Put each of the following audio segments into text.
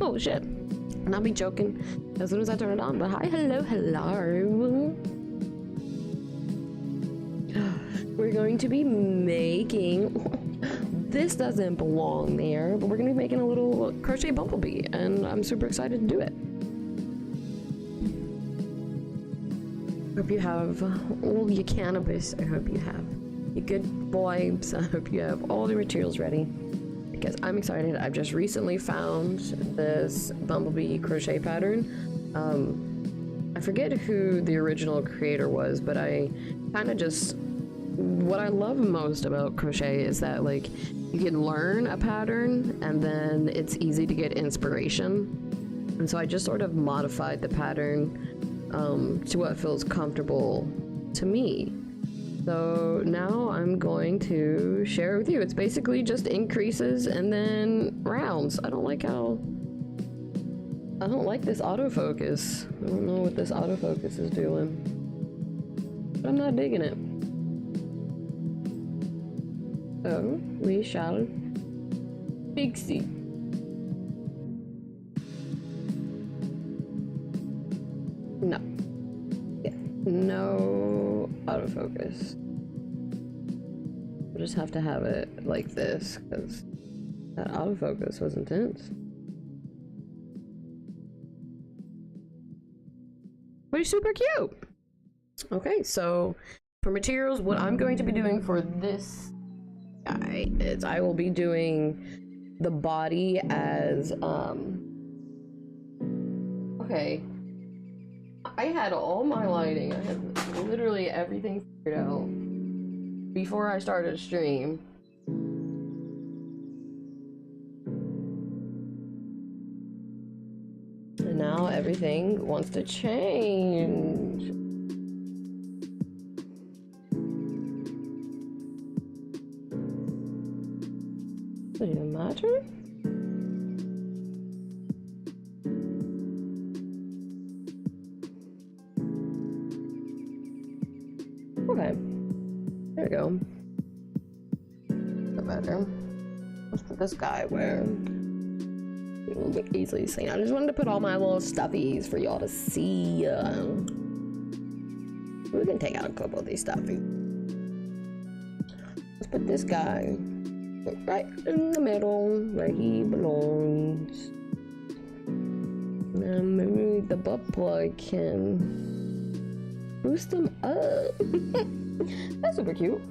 Oh shit. Not me joking. As soon as I turn it on, but hi, hello. We're going to be making, this doesn't belong there, but we're gonna be making a little crochet bumblebee, and I'm super excited to do it. Hope you have all your cannabis. I hope you have your good vibes. I hope you have all the materials ready, because I'm excited. I've just recently found this bumblebee crochet pattern. I forget who the original creator was, but I kind of just, what I love most about crochet is that, like, you can learn a pattern and then it's easy to get inspiration. And so I just sort of modified the pattern to what feels comfortable to me. So now I'm going to share it with you. It's basically just increases and then rounds. I don't like this autofocus. I don't know what this autofocus is doing, but I'm not digging it. So we shall fix it. No. Yeah. No autofocus. We'll just have to have it like this, because that autofocus was intense. But he's super cute. Okay, so for materials, what I'm going to be doing for this guy is I will be doing the body as okay, I had all my lighting, I had literally everything figured out before I started a stream. And now everything wants to change. Does it even matter? Okay. There we go. No better. Let's put this guy where it will be easily seen. I just wanted to put all my little stuffies for y'all to see. We can take out a couple of these stuffies. Let's put this guy right in the middle where he belongs. Now maybe the butt plug can boost them up. That's super cute.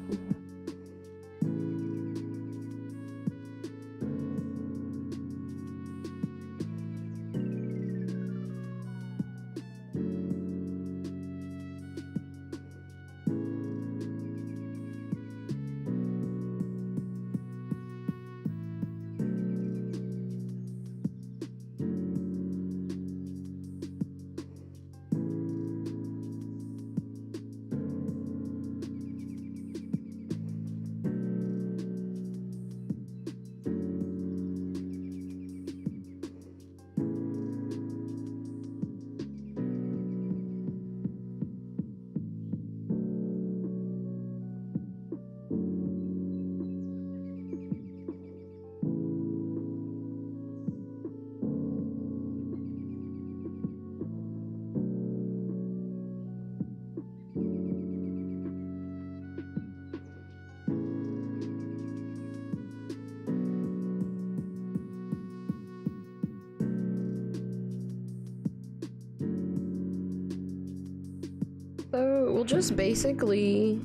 we'll just basically...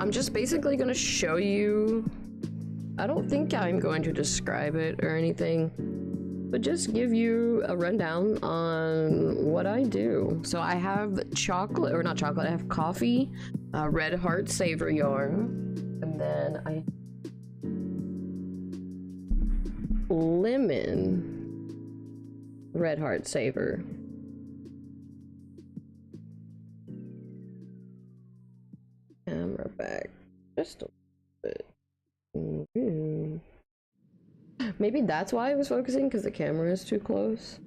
I'm just basically gonna show you... I don't think I'm going to describe it or anything, but just give you a rundown on what I do. So I have chocolate, or not chocolate, I have coffee, red heart saver yarn, and then I lemon red heart saver. Camera back just a bit. Maybe that's why I was focusing, because the camera is too close.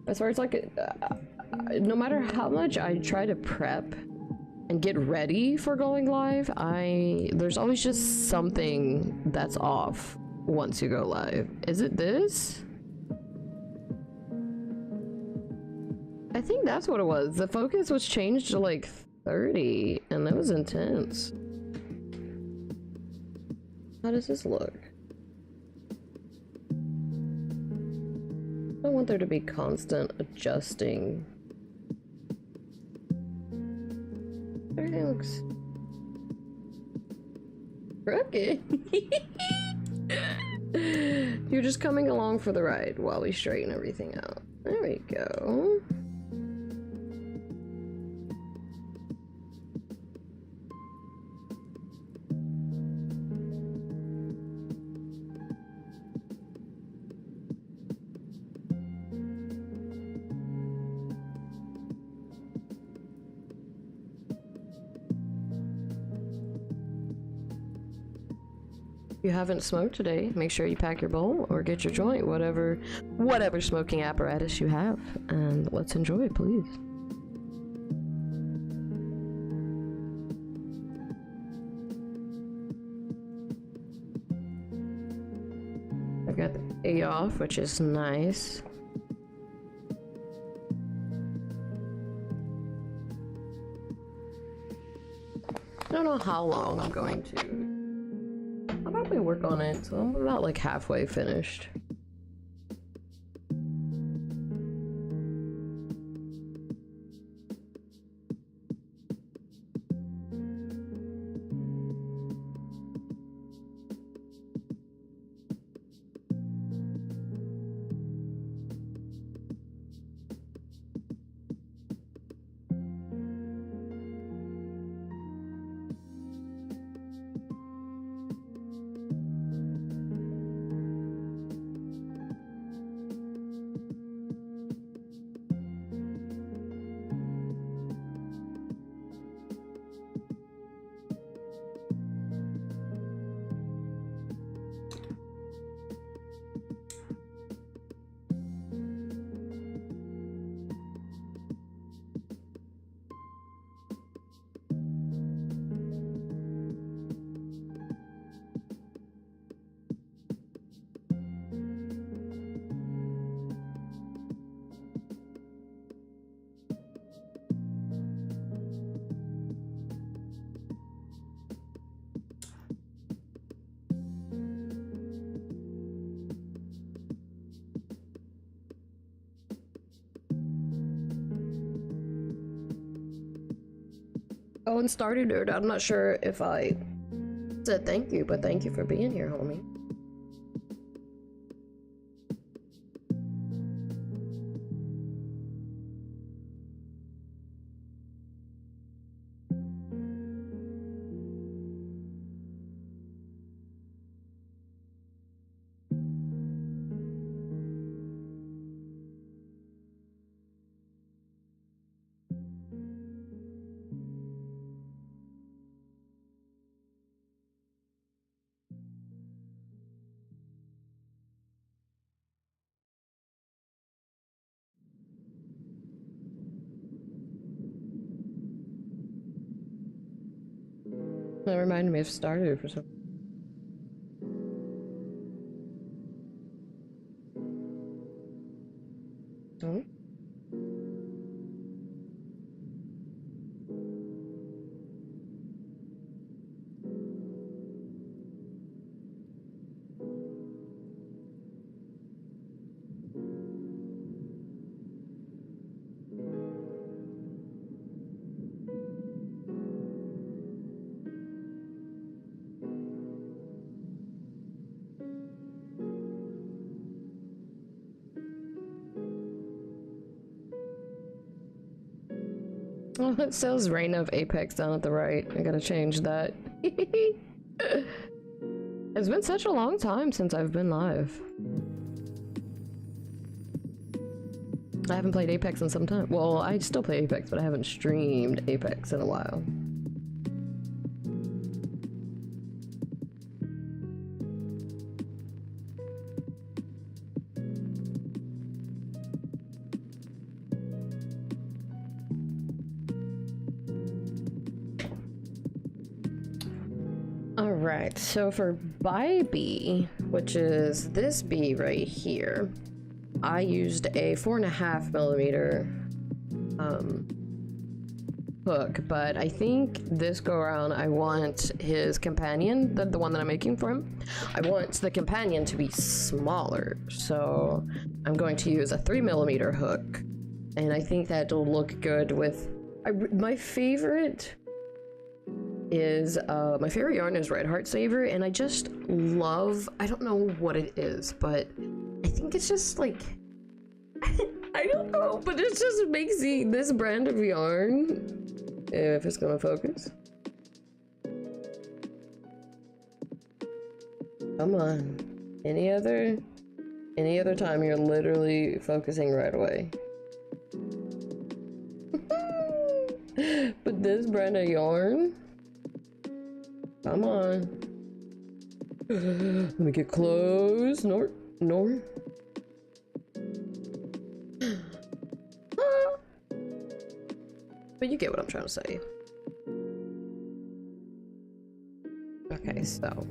As far as like, no matter how much I try to prep and get ready for going live, there's always just something that's off once you go live. Is it this? I think that's what it was. The focus was changed to like 30, and that was intense. How does this look? I want there to be constant adjusting. Everything looks crooked. You're just coming along for the ride while we straighten everything out. There we go. If you haven't smoked today, make sure you pack your bowl or get your joint, whatever smoking apparatus you have, and let's enjoy, please. I got the A off, which is nice. I don't know how long I'm going to. I'll probably work on it, so I'm about like halfway finished. Oh, and Stardew Nerd, I'm not sure if I said thank you, but thank you for being here, homie. That reminded me of Stardew for some. Oh. Oh, it says Reign of Apex down at the right. I gotta change that. It's been such a long time since I've been live. I haven't played Apex in some time. Well, I still play Apex, but I haven't streamed Apex in a while. Alright, so for Bumblebee, which is this bee right here, I used a 4.5mm hook, but I think this go around I want his companion, the one that I'm making for him, I want the companion to be smaller, so I'm going to use a 3mm hook, and I think that'll look good with my favorite yarn is Red Heart Saver, and I just love, I don't know what it is, but I think it's just like, I don't know, but it just makes this brand of yarn, if it's gonna focus. Come on. Any other time you're literally focusing right away. But this brand of yarn, come on. Let me get close. Nor. But you get what I'm trying to say. Okay, so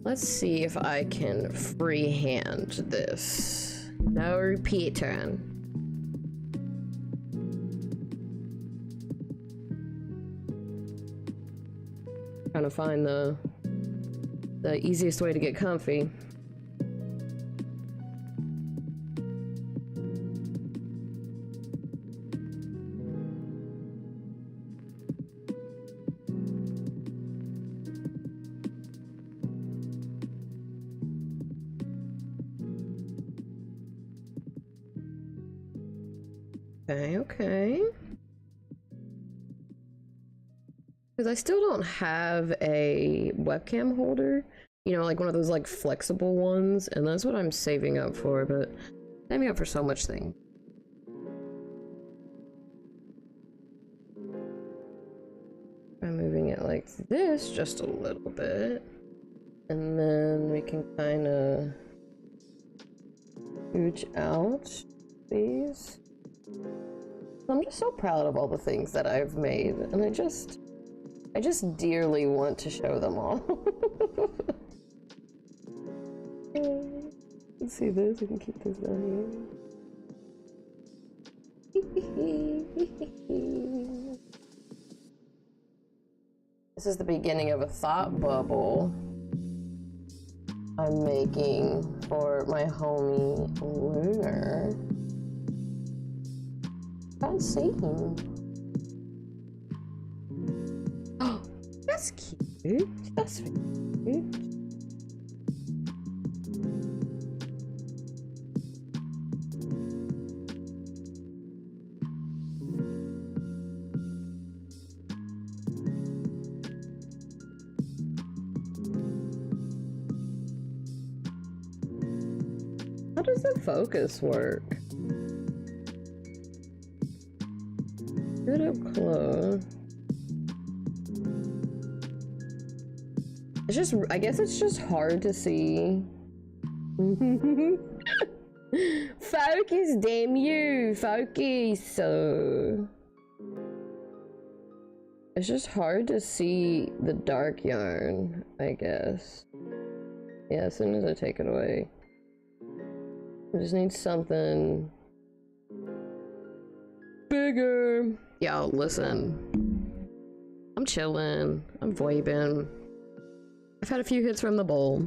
let's see if I can freehand this. No repeat turn. Trying to find the easiest way to get comfy. Okay. Because I still don't have a webcam holder, you know, like one of those like flexible ones, and that's what I'm saving up for, but saving up for so much thing. I'm moving it like this just a little bit, and then we can kind of scooch out these. I'm just so proud of all the things that I've made, and I just dearly want to show them all. Let's see this, we can keep this down here. This is the beginning of a thought bubble I'm making for my homie Lunar. Can't see him. Oh, that's cute. That's very cute. How does the focus work? Good up close. It's just, I guess it's just hard to see. Focus, damn you! Focus! So it's just hard to see the dark yarn, I guess. Yeah, as soon as I take it away. I just need something bigger. Yo, listen. I'm chilling. I'm vibing. I've had a few hits from the bowl.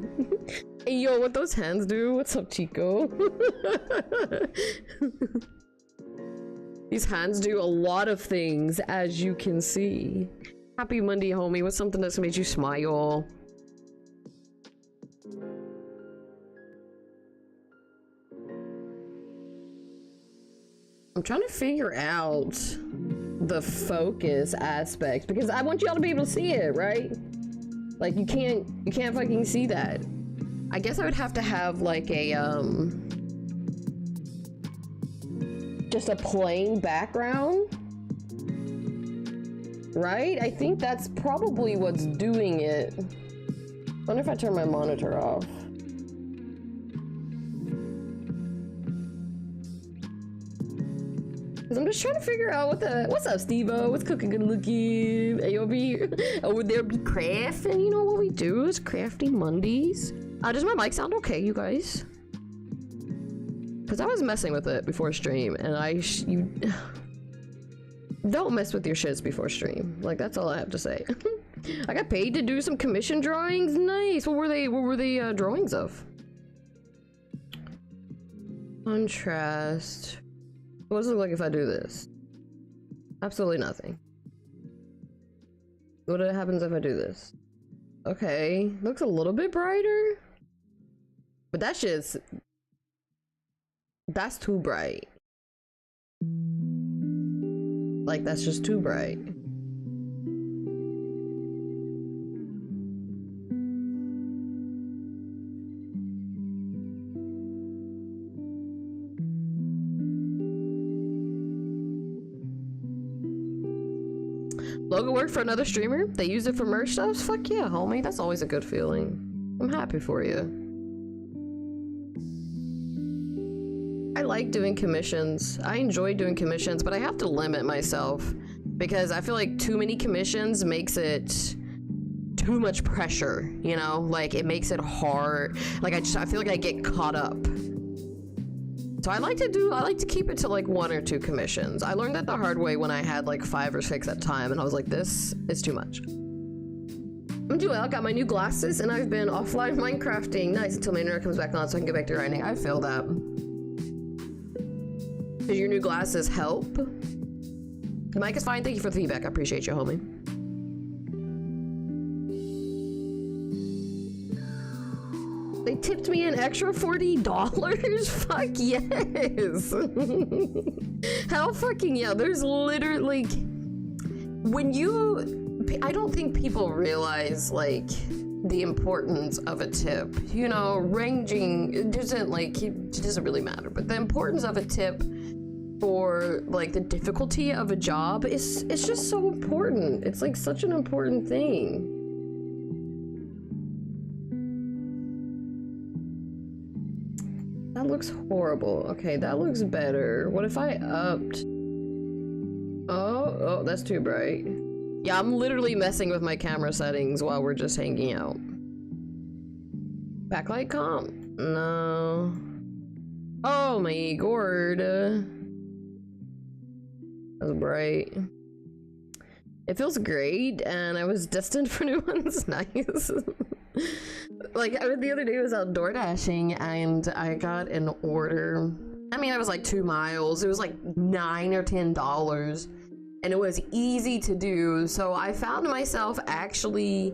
Hey, yo, what those hands do? What's up, Chico? These hands do a lot of things, as you can see. Happy Monday, homie. What's something that's made you smile? I'm trying to figure out the focus aspect because I want y'all to be able to see it, right? Like you can't fucking see that. I guess I would have to have like a just a plain background, right? I think that's probably what's doing it. I wonder if I turn my monitor off. Cause I'm just trying to figure out what's up, Steve-O? What's cooking good looking? Hey, over there be crafting. You know what we do is crafting Mondays. Does my mic sound okay, you guys? Cause I was messing with it before stream, and you don't mess with your shits before stream. Like that's all I have to say. I got paid to do some commission drawings. Nice. What were they? What were the drawings of? Contrast. What does it look like if I do this? Absolutely nothing. What happens if I do this? Okay, looks a little bit brighter. But that's too bright. Like, that's just too bright. Logo worked for another streamer? They used it for merch stuff? Fuck yeah, homie. That's always a good feeling. I'm happy for you. I like doing commissions. I enjoy doing commissions, but I have to limit myself because I feel like too many commissions makes it too much pressure, you know? Like, it makes it hard. Like, I feel like I get caught up. So I like to keep it to like 1 or 2 commissions. I learned that the hard way when I had like 5 or 6 at a time, and I was like, this is too much. I'm doing well. I got my new glasses, and I've been offline Minecrafting. Nice, until my internet comes back on so I can get back to grinding. I feel that. Does your new glasses help? The mic is fine. Thank you for the feedback. I appreciate you, homie. They tipped me an extra $40? Fuck yes. How fucking yeah, there's literally, I don't think people realize like the importance of a tip, you know, ranging, it doesn't really matter, but the importance of a tip for like the difficulty of a job it's just so important. It's like such an important thing. That looks horrible. Okay, that looks better. What if I upped? Oh, that's too bright. Yeah, I'm literally messing with my camera settings while we're just hanging out. Backlight comp? No. Oh my god. That's bright. It feels great, and I was destined for new ones. Nice. Like, the other day I was out door dashing, and I got an order. I mean, it was like 2 miles. It was like $9 or $10, and it was easy to do. So I found myself actually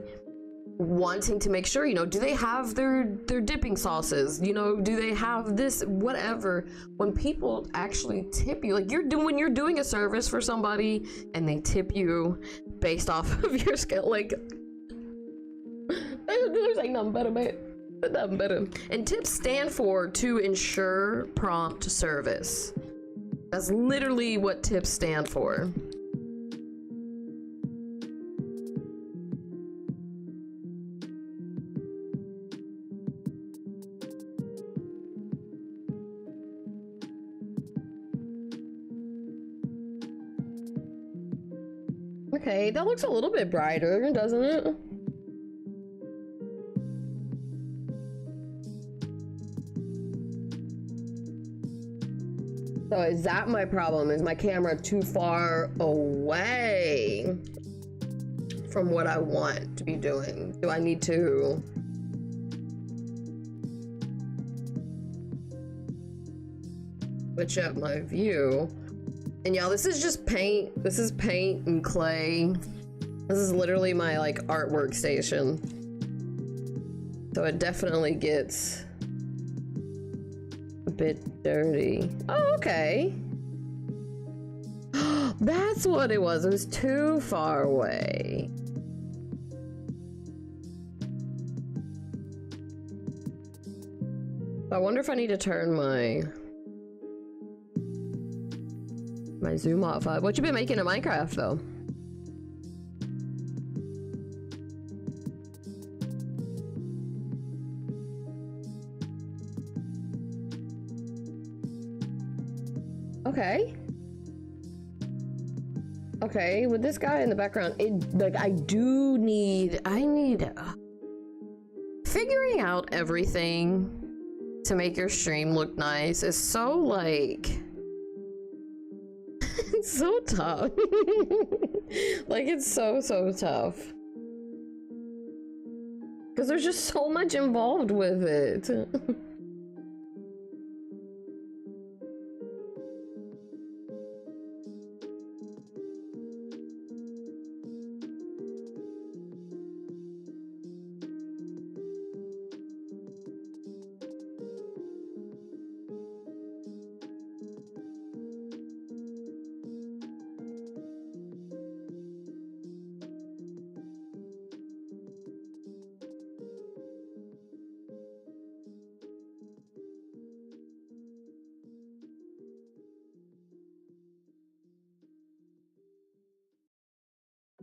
wanting to make sure, you know, do they have their dipping sauces? You know, do they have this, whatever. When people actually tip you, like when you're doing a service for somebody and they tip you based off of your skill, like, there's like nothing better, man. Nothing better. And tips stand for to ensure prompt service. That's literally what tips stand for. Okay, that looks a little bit brighter, doesn't it? So is that my problem? Is my camera too far away from what I want to be doing? Do I need to switch up my view? And y'all, this is just paint. This is paint and clay. This is literally my like art workstation. So it definitely gets a bit dirty. Oh, okay. That's what it was. It was too far away. I wonder if I need to turn my zoom off. What you been making in Minecraft though? Okay. Okay, with this guy in the background, like I need figuring out everything to make your stream look nice is so like it's so tough. Like it's so tough because there's just so much involved with it.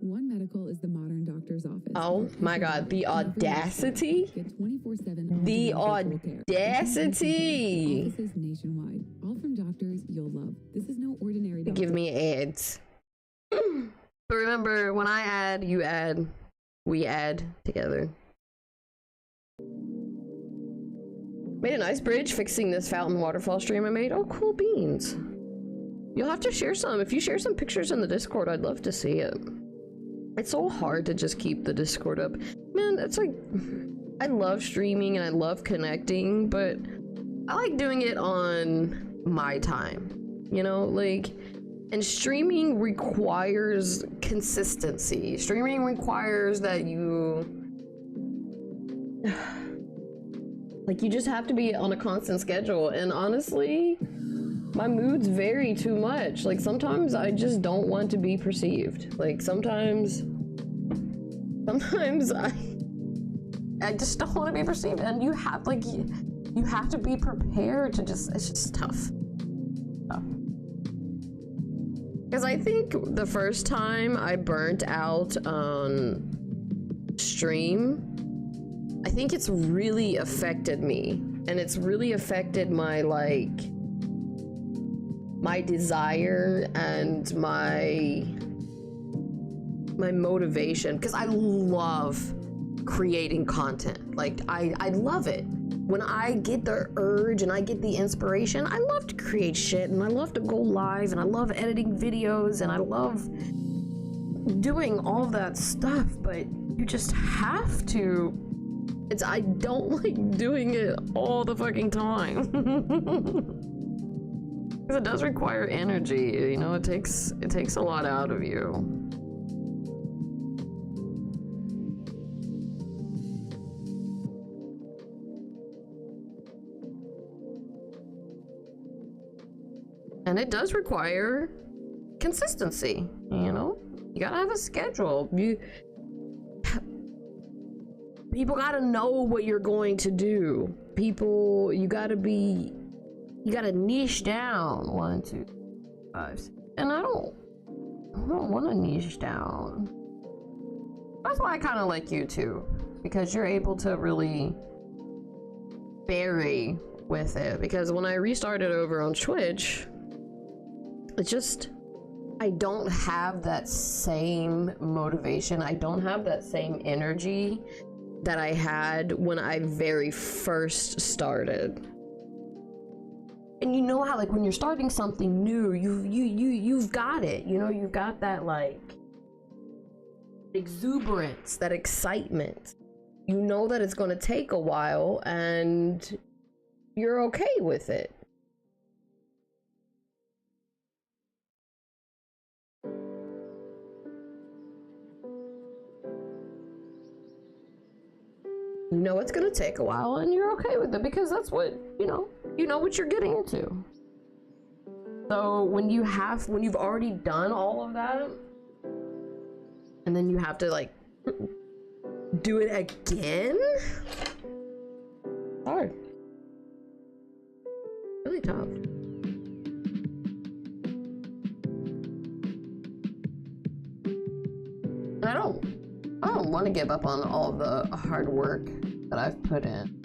One Medical is the modern doctor's office. Oh my god, the audacity! Get 24/7 The audacity! Offices nationwide, all from doctors you'll love. This is no ordinary doctor. Give me ads. But remember, when I add, you add, we add together. Made a nice bridge fixing this fountain waterfall stream I made. Oh, cool beans. You'll have to share some. If you share some pictures in the Discord, I'd love to see it. It's so hard to just keep the Discord up. Man, it's like, I love streaming and I love connecting, but I like doing it on my time, you know, like, and streaming requires consistency. Streaming requires that you, like, you just have to be on a constant schedule, and honestly, my moods vary too much. Like, sometimes I just don't want to be perceived. Like, sometimes I just don't want to be perceived, and you have, like, you have to be prepared to just, it's just tough. Because I think the first time I burnt out on stream, I think it's really affected me, and it's really affected my, like, my desire and my motivation, because I love creating content. Like, I love it. When I get the urge and I get the inspiration, I love to create shit, and I love to go live, and I love editing videos, and I love doing all that stuff, but you just have to. I don't like doing it all the fucking time. Because it does require energy, you know, it takes a lot out of you. And it does require consistency, you know? You gotta have a schedule. People gotta know what you're going to do. You gotta niche down. 1, 2, 5, 6. And I don't want to niche down. That's why I kind of like you too, because you're able to really vary with it. Because when I restarted over on Twitch, it's just, I don't have that same motivation. I don't have that same energy that I had when I very first started. And you know how, like, when you're starting something new, you've got it, you know, you've got that, like, exuberance, that excitement. You know that it's gonna take a while, and you're okay with it. You know it's gonna take a while, and you're okay with it, because that's what, you know what you're getting into. So when you've already done all of that, and then you have to like do it again, hard, really tough. And I don't want to give up on all the hard work that I've put in.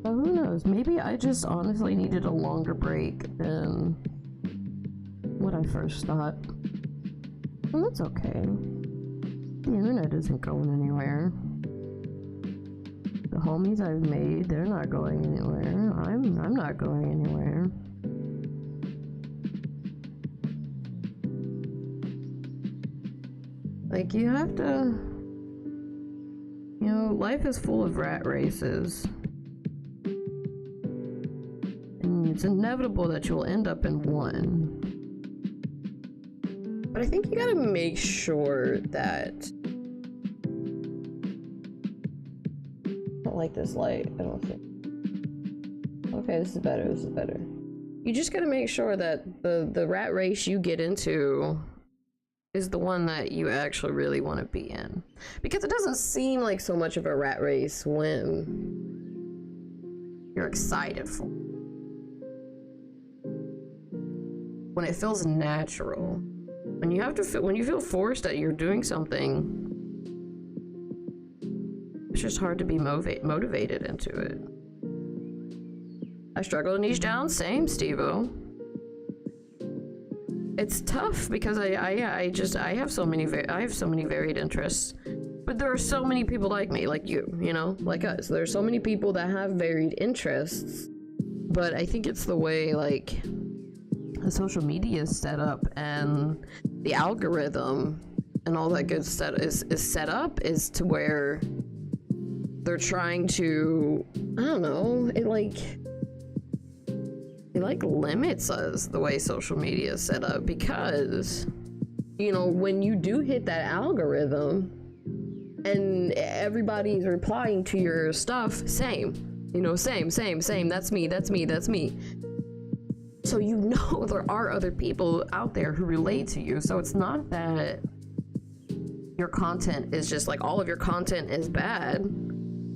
But who knows? Maybe I just honestly needed a longer break than what I first thought. And that's okay. The internet isn't going anywhere. The homies I've made, they're not going anywhere. I'm not going anywhere. Like, you have to, you know, life is full of rat races. And it's inevitable that you'll end up in one. But I think you gotta make sure that... I don't like this light, I don't think. Okay, this is better, this is better. You just gotta make sure that the rat race you get into is the one that you actually really want to be in. Because it doesn't seem like so much of a rat race when you're excited for it. When it feels natural. When you have to feel, when you feel forced that you're doing something, it's just hard to be motivated into it. I struggle to niche down, same, Steve-O. It's tough because I have so many varied interests, but there are so many people like me, like you know, like us. There are so many people that have varied interests, but I think it's the way like the social media is set up and the algorithm and all that good stuff is set up is to where they're trying to, I don't know, it limits us the way social media is set up, because, you know, when you do hit that algorithm and everybody's replying to your stuff, same, you know, same, that's me. So you know there are other people out there who relate to you. So it's not that your content is just like all of your content is bad.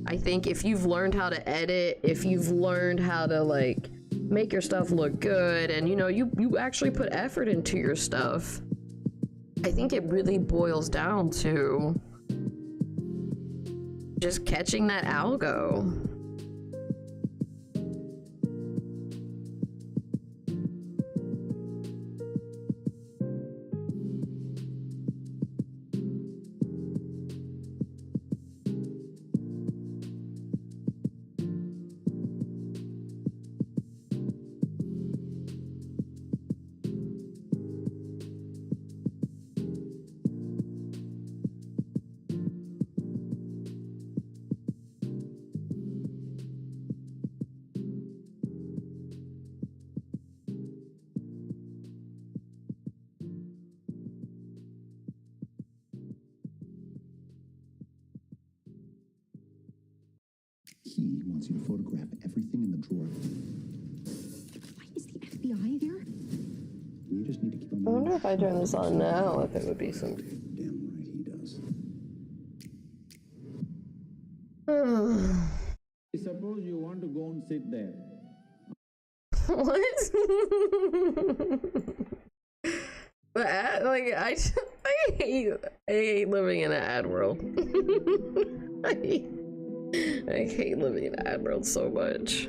I think if you've learned how to edit, if you've learned how to like make your stuff look good, and you know, you actually put effort into your stuff, I think it really boils down to just catching that algo. He wants you to photograph everything in the drawer. Why is the FBI there? You just need to keep him. I wonder if I turn this on now, if it would be some... Damn right he does. Suppose you want to go and sit there. What? But like, I hate living in an ad world. I hate living in an ad world so much.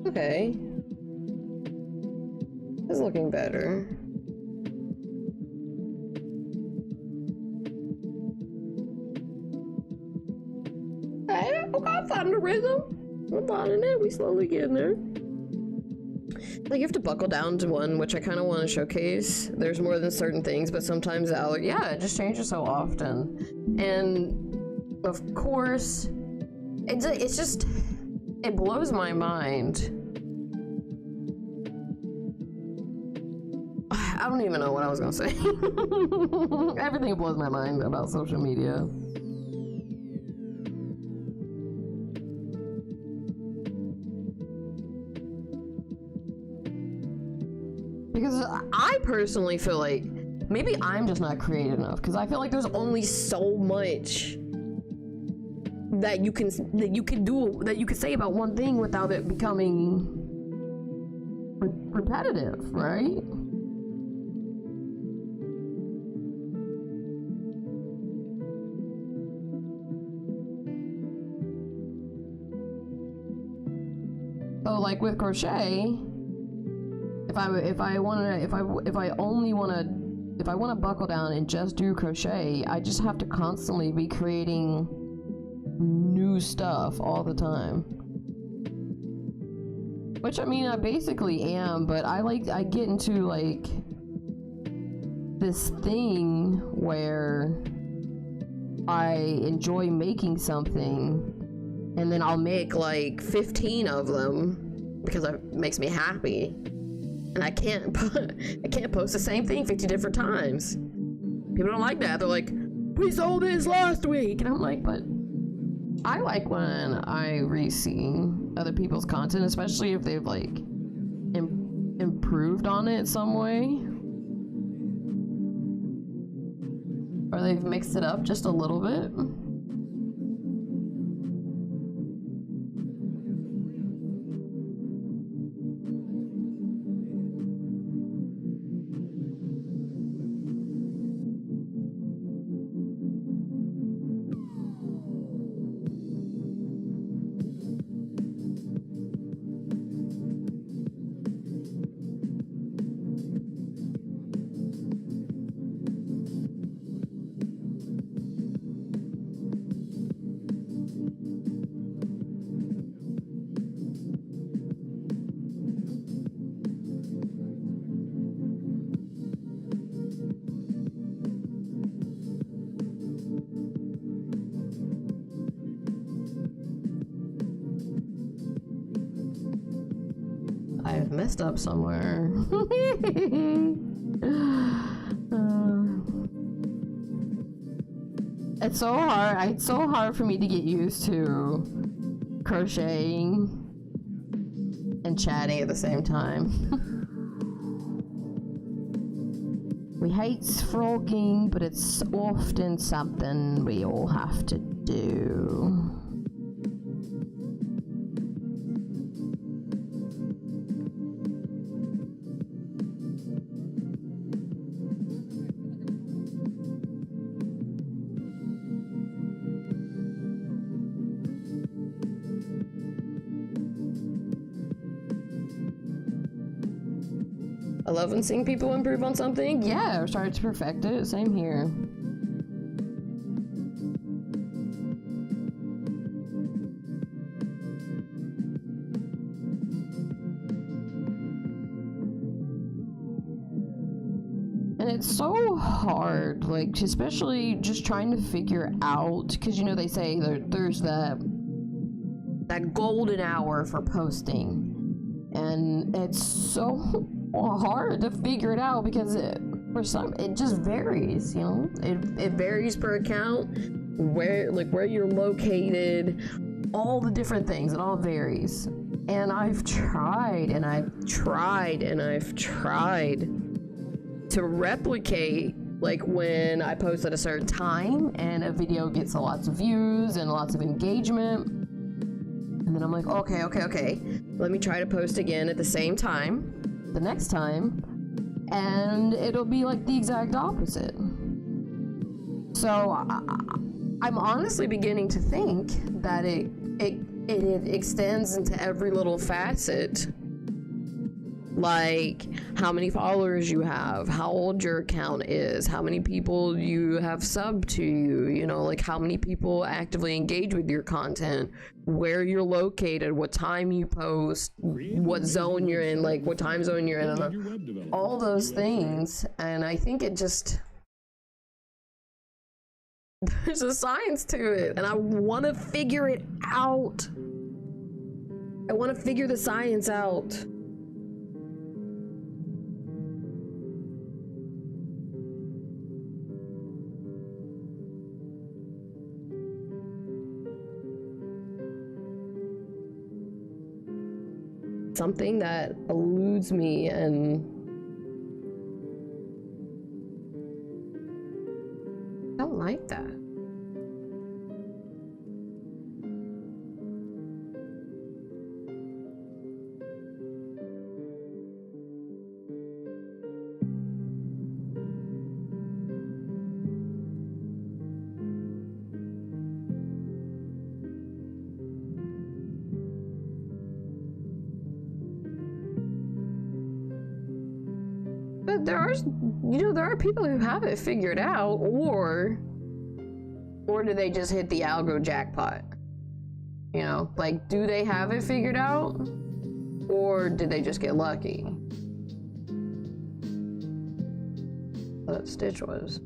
Okay. It's looking better. Hey, okay, I'm finding the rhythm. We're finding it. We slowly getting there. Like, you have to buckle down to one, which I kind of want to showcase. There's more than certain things, but sometimes yeah, it just changes so often. And of course, it's just, it blows my mind. I don't even know what I was gonna say. Everything blows my mind about social media. Because I personally feel like maybe I'm just not creative enough, because I feel like there's only so much that you can say about one thing without it becoming repetitive, right? So like with crochet, if I want to buckle down and just do crochet, I just have to constantly be creating new stuff all the time. Which, I mean, I basically am, but I get into like this thing where I enjoy making something and then I'll make like 15 of them because it makes me happy. And I can't post the same thing 50 different times. People don't like that. They're like, we sold this last week. And I'm like, but I like when I re-see other people's content, especially if they've like improved on it some way. Or they've mixed it up just a little bit. I've messed up somewhere. It's so hard. It's so hard for me to get used to crocheting and chatting at the same time. We hate frogging, but it's often something we all have to do. I love when seeing people improve on something. Yeah, or start to perfect it. Same here. And it's so hard, like, especially just trying to figure out, because, you know, they say there's that golden hour for posting. And it's so hard to figure it out because for some it just varies, you know. It varies per account, where you're located, all the different things. It all varies. And I've tried and I've tried and I've tried to replicate, like, when I post at a certain time and a video gets lots of views and lots of engagement, and then I'm like, okay, let me try to post again at the same time the next time, and it'll be like the exact opposite. So I'm honestly beginning to think that it extends into every little facet, Like how many followers you have, how old your account is, how many people you have subbed to you, you know, like how many people actively engage with your content, where you're located, what time you post, what zone you're in, like what time zone you're in, all those things. And I think it just, there's a science to it, and I want to figure it out. I want to figure the science out. Something that eludes me, and I don't like that. But there are, you know, there are people who have it figured out, or do they just hit the algo jackpot? You know, like, do they have it figured out, or did they just get lucky? That Stitch was.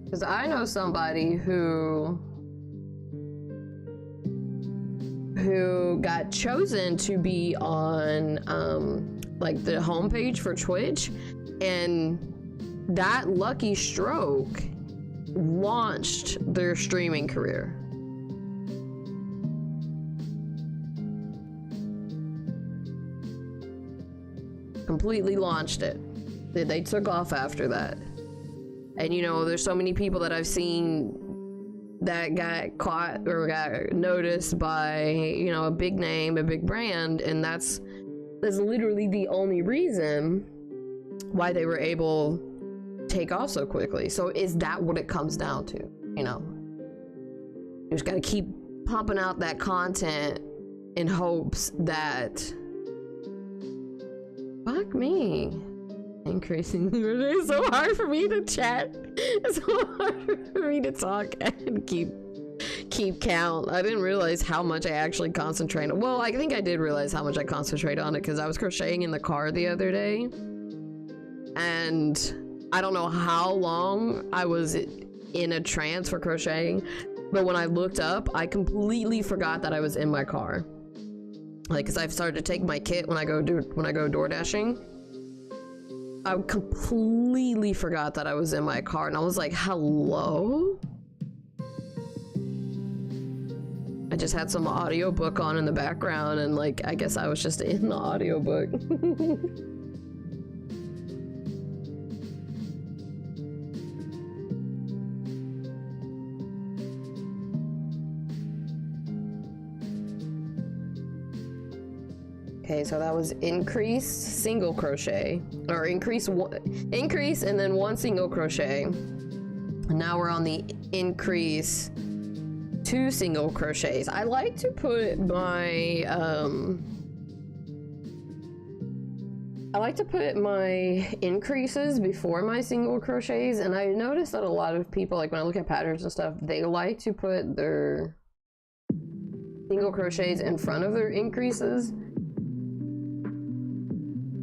Because I know somebody who got chosen to be on like the homepage for Twitch, and that lucky stroke launched their streaming career. Completely launched it. They took off after that. And you know, there's so many people that I've seen that got caught or got noticed by, you know, a big name, a big brand, and that's literally the only reason why they were able to take off so quickly. So is that what it comes down to? You know, you just gotta keep pumping out that content in hopes that, fuck me. Increasingly, it's so hard for me to chat. It's so hard for me to talk and keep count. I didn't realize how much I actually concentrate on. Well, I think I did realize how much I concentrate on it because I was crocheting in the car the other day, and I don't know how long I was in a trance for crocheting, but when I looked up, I completely forgot that I was in my car. Like, cause I've started to take my kit when I go door dashing. I completely forgot that I was in my car, and I was like, hello? I just had some audiobook on in the background, and like, I guess I was just in the audiobook. Okay, so that was increase single crochet, or increase and then one single crochet. And now we're on the increase 2 single crochets. I like to put my increases before my single crochets, and I noticed that a lot of people, like when I look at patterns and stuff, they like to put their single crochets in front of their increases.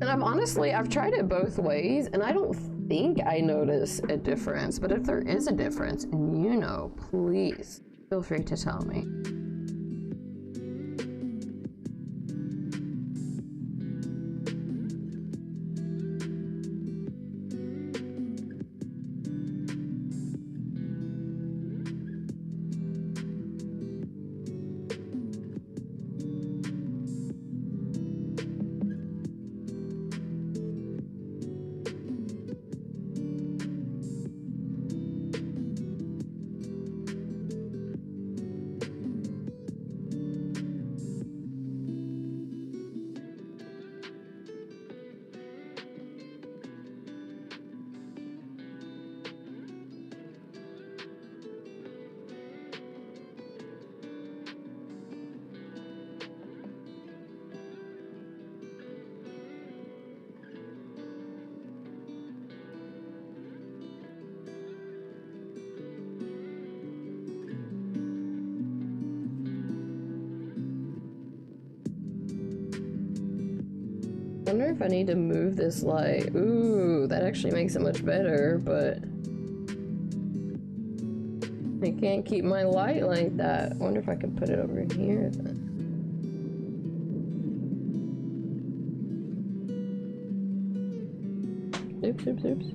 And I've tried it both ways, and I don't think I notice a difference. But if there is a difference, and you know, please feel free to tell me. Wonder if I need to move this light. Ooh, that actually makes it much better, but I can't keep my light like that. Wonder if I could put it over here then. Oops, oops, oops.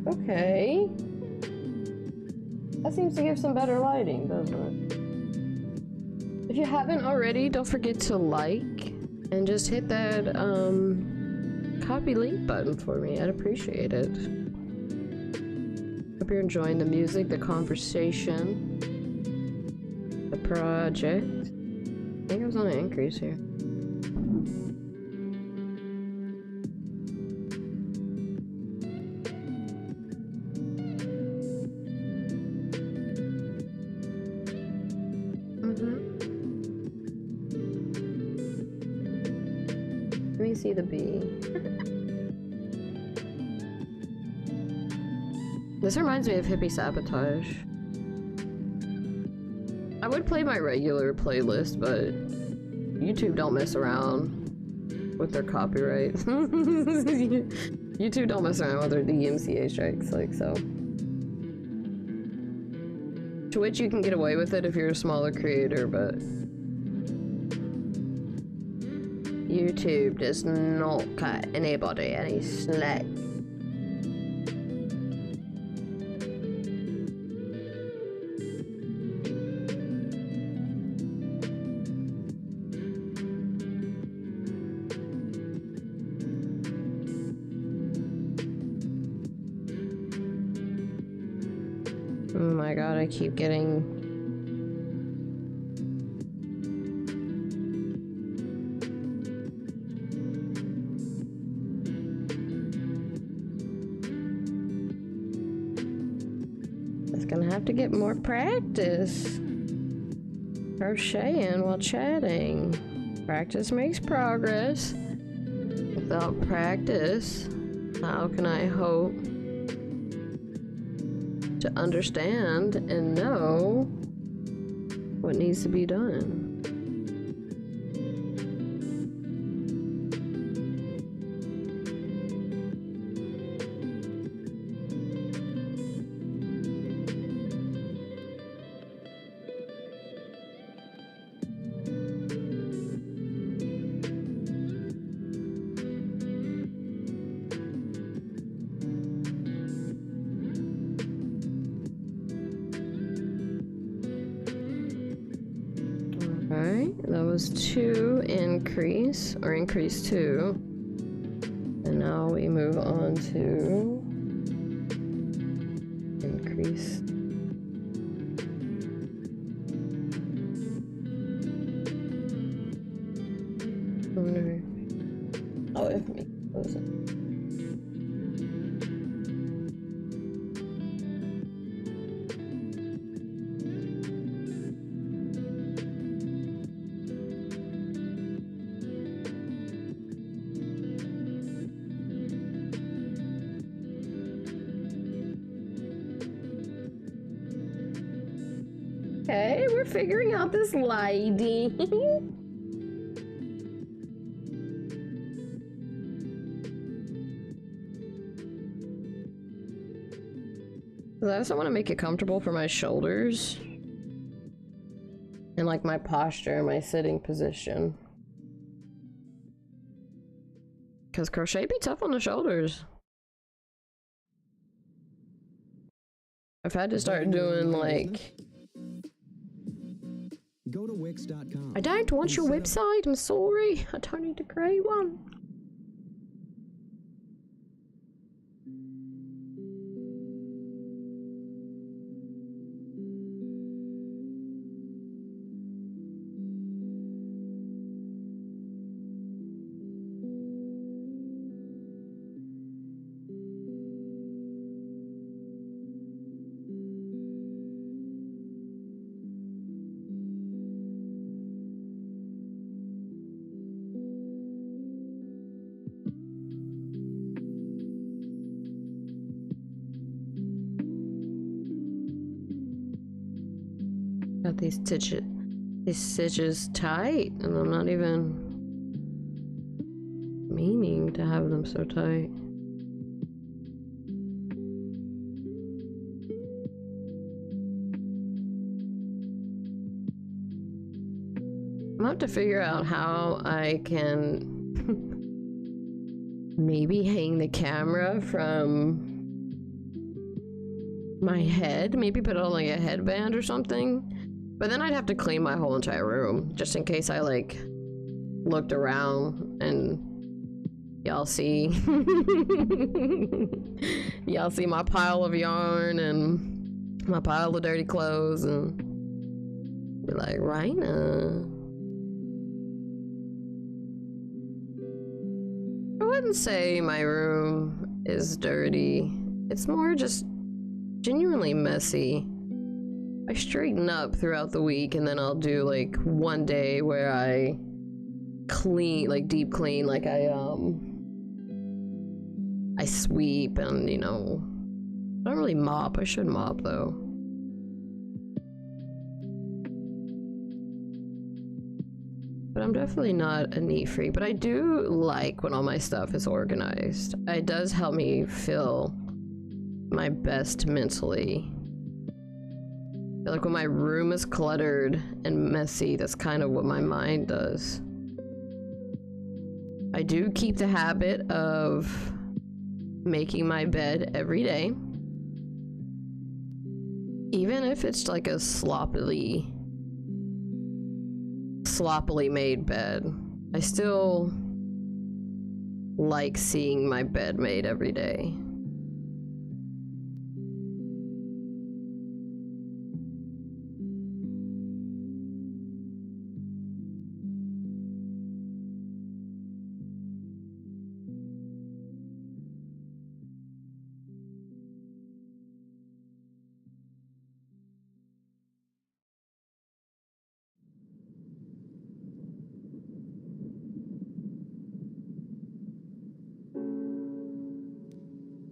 Okay. That seems to give some better lighting, doesn't it? If you haven't already, don't forget to like and just hit that copy link button for me. I'd appreciate it. Hope you're enjoying the music, the conversation, the project. I think I was on an increase here. Let me see the bee. This reminds me of Hippie Sabotage. I would play my regular playlist, but YouTube don't mess around with their copyright. YouTube don't mess around with their DMCA strikes, like so. Twitch, you can get away with it if you're a smaller creator, but YouTube does not cut anybody any slack. Oh my god, I keep getting... Gonna have to get more practice crocheting while chatting. Practice makes progress. Without practice, how can I hope to understand and know what needs to be done? That was 2 increase, or increase 2. And now we move on to increase. Oh no. Oh, if me close it. Okay, we're figuring out this lady. I also want to make it comfortable for my shoulders. And like my posture, my sitting position. Because crochet be tough on the shoulders. I've had to start doing like... Go to Wix.com. I don't want your website, I'm sorry. I don't need to create one. Got these stitches tight, and I'm not even meaning to have them so tight. I'm gonna have to figure out how I can maybe hang the camera from my head, maybe put it on like a headband or something. But then I'd have to clean my whole entire room just in case I like looked around and y'all see y'all see my pile of yarn and my pile of dirty clothes and be like, Raina. I wouldn't say my room is dirty. It's more just genuinely messy. I straighten up throughout the week, and then I'll do like one day where I clean, like deep clean, like I sweep and, you know, I don't really mop. I should mop though. But I'm definitely not a neat freak, but I do like when all my stuff is organized. It does help me feel my best mentally. I feel like when my room is cluttered and messy, that's kind of what my mind does. I do keep the habit of making my bed every day. Even if it's like a sloppily made bed, I still like seeing my bed made every day.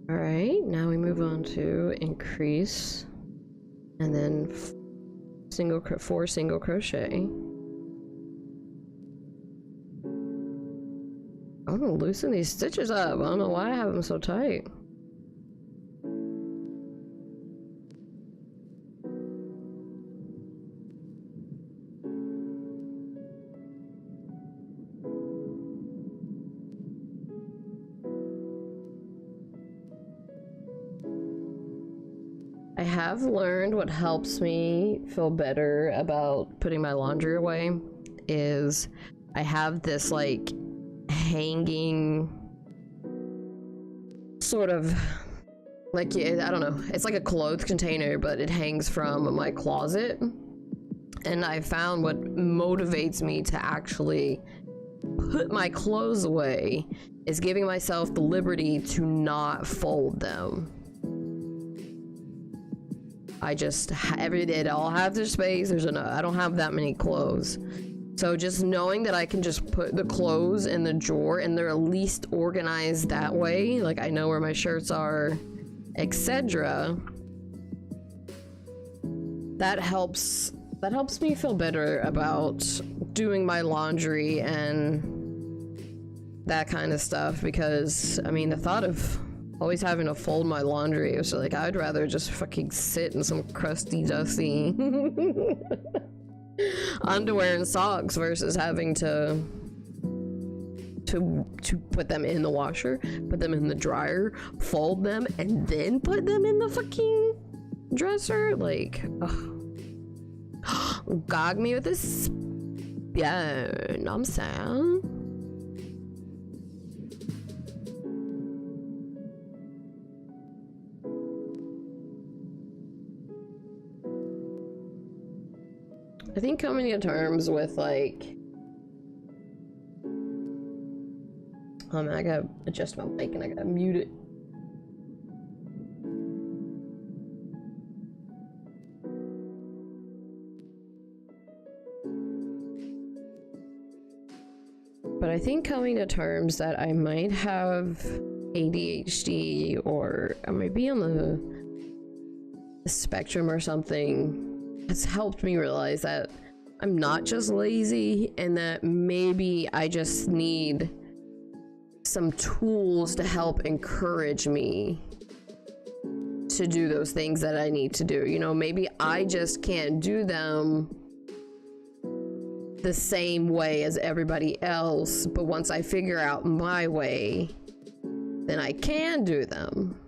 Alright, now we move on to increase and then 4 single crochet. I'm gonna loosen these stitches up. I don't know why I have them so tight. I have learned what helps me feel better about putting my laundry away is I have this like hanging sort of like, I don't know, it's like a clothes container, but it hangs from my closet. And I found what motivates me to actually put my clothes away is giving myself the liberty to not fold them. I just, they all have their space. I don't have that many clothes. So just knowing that I can just put the clothes in the drawer and they're at least organized that way, like I know where my shirts are, etc. That helps me feel better about doing my laundry and that kind of stuff, because I mean the thought of always having to fold my laundry, it was like I'd rather just fucking sit in some crusty, dusty underwear and socks versus having to put them in the washer, put them in the dryer, fold them, and then put them in the fucking dresser. Like, gog me with this. Yeah, I'm sad. I think coming to terms with like, oh man, I gotta adjust my mic and I gotta mute it. But I think coming to terms that I might have ADHD or I might be on the spectrum or something has helped me realize that I'm not just lazy and that maybe I just need some tools to help encourage me to do those things that I need to do. You know, maybe I just can't do them the same way as everybody else, but once I figure out my way, then I can do them.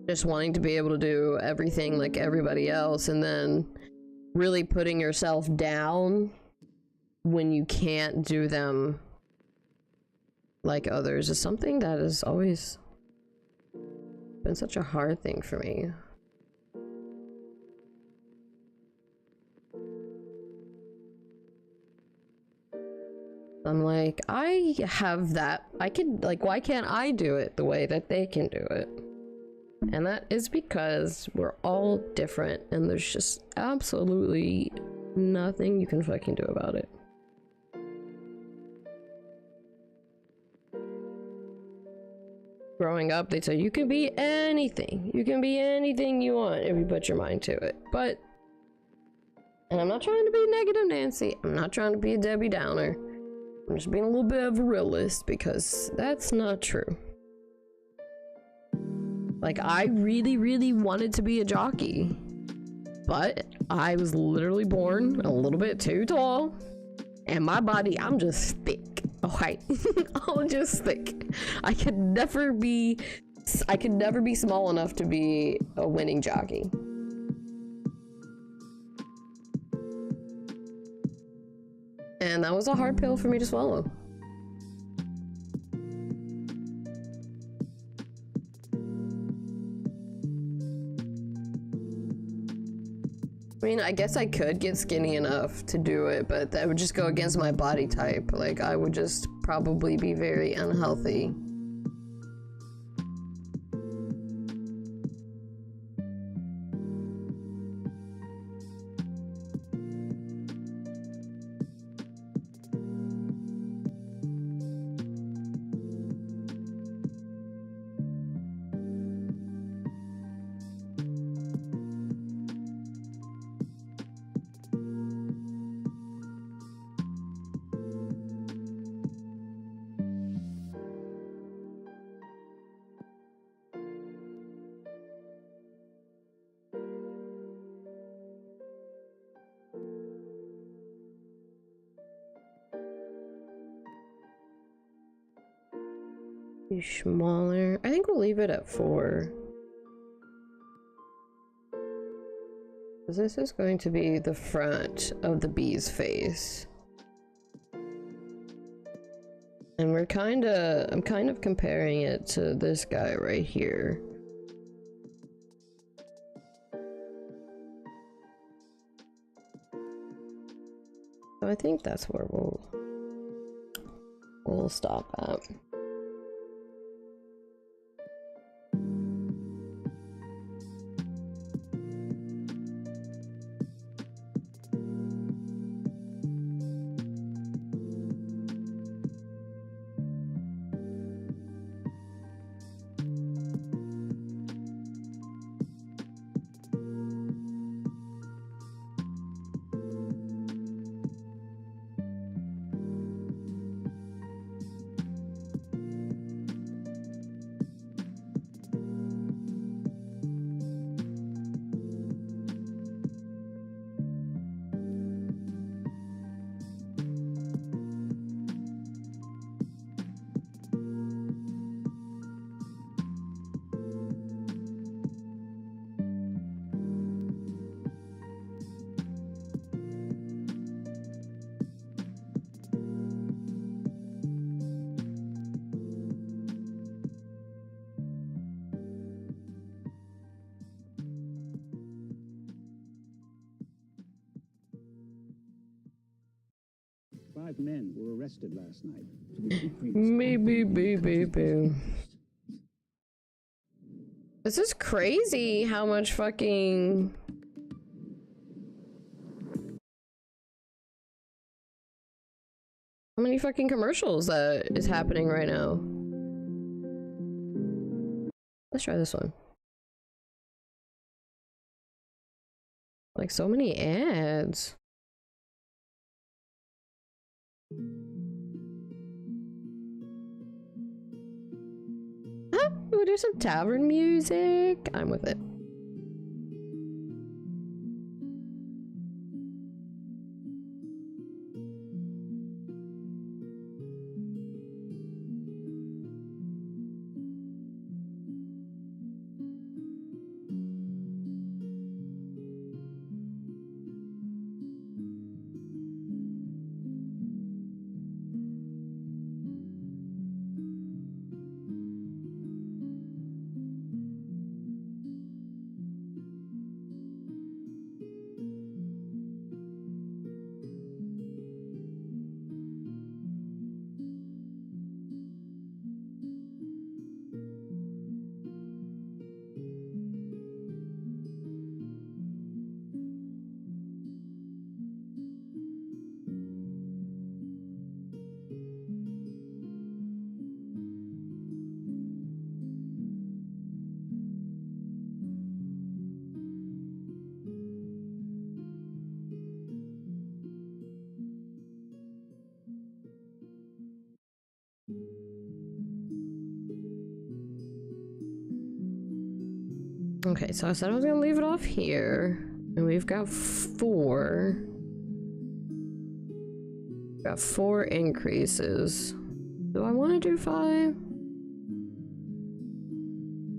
Just wanting to be able to do everything like everybody else and then really putting yourself down when you can't do them like others is something that has always been such a hard thing for me. I'm like, I have that. I can, like, why can't I do it the way that they can do it? And that is because we're all different and there's just absolutely nothing you can fucking do about it. Growing up, they'd say, you can be anything. You can be anything you want if you put your mind to it. But, and I'm not trying to be negative Nancy. I'm not trying to be a Debbie Downer. I'm just being a little bit of a realist because that's not true. Like, I really, really wanted to be a jockey. But I was literally born a little bit too tall. And my body, I'm just thick. Okay, I'm just thick. I could never be small enough to be a winning jockey. And that was a hard pill for me to swallow. I mean, I guess I could get skinny enough to do it, but that would just go against my body type. Like, I would just probably be very unhealthy. Be smaller. I think we'll leave it at 4. This is going to be the front of the bee's face. And I'm kind of comparing it to this guy right here. So I think that's where we'll stop at. Five men were arrested last night. Boo. This is crazy how much fucking... How many fucking commercials that is happening right now? Let's try this one. Like so many ads. Huh? We'll do some tavern music. I'm with it. Okay, so I said I was gonna leave it off here, and we've got 4. Got 4 increases. Do I want to do 5?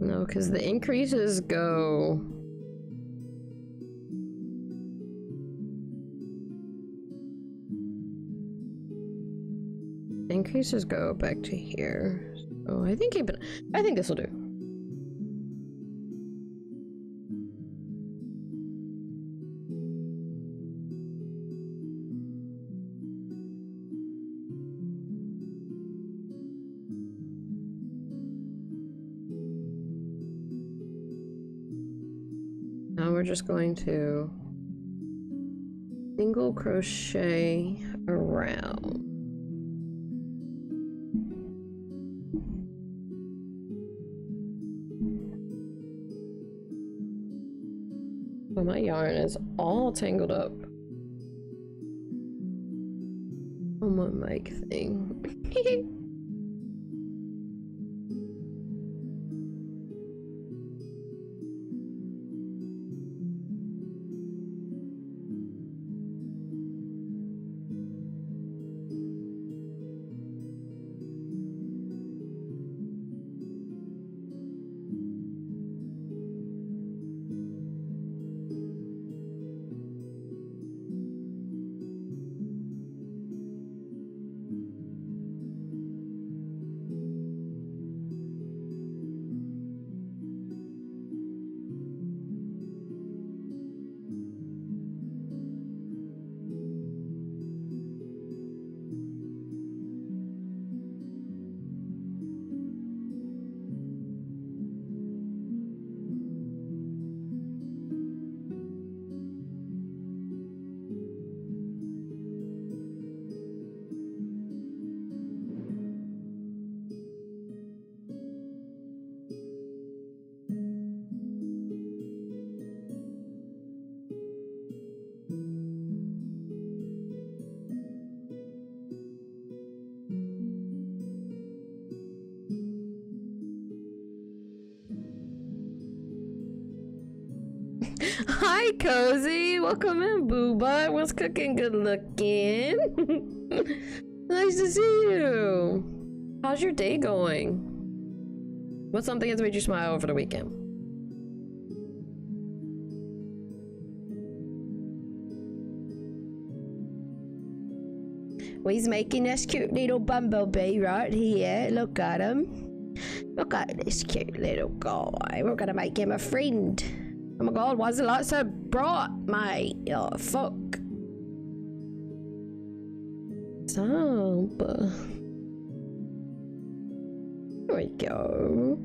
No, because the increases go... Increases go back to here. So I think this will do. Now we're just going to single crochet around. Oh, my yarn is all tangled up on my mic thing. Hi, Cozy. Welcome in, Booba. What's cooking? Good looking. Nice to see you. How's your day going? What's something that's made you smile over the weekend? Well, he's making this cute little bumblebee right here. Look at him. Look at this cute little guy. We're gonna make him a friend. Oh my god, why is the light so bright, mate? Oh, fuck. Stop. There we go.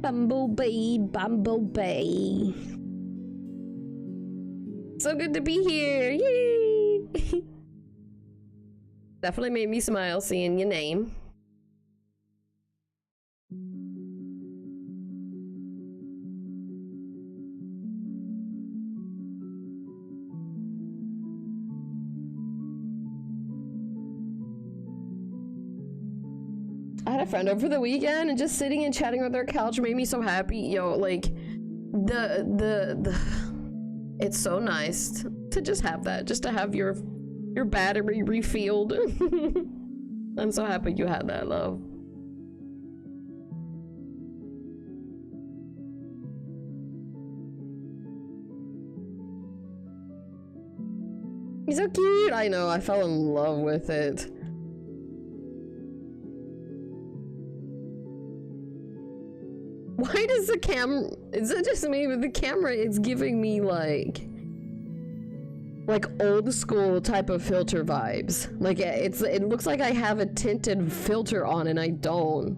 Bumblebee, Bumblebee. So good to be here. Yay! Definitely made me smile seeing your name. I had a friend over the weekend and just sitting and chatting with their couch made me so happy. Yo, like it's so nice to just have that, just to have your battery refilled. I'm so happy you had that, love. He's so cute. I know, I fell in love with it. Why does the camera, is it just me, but the camera is giving me like old school type of filter vibes. Like it looks like I have a tinted filter on and I don't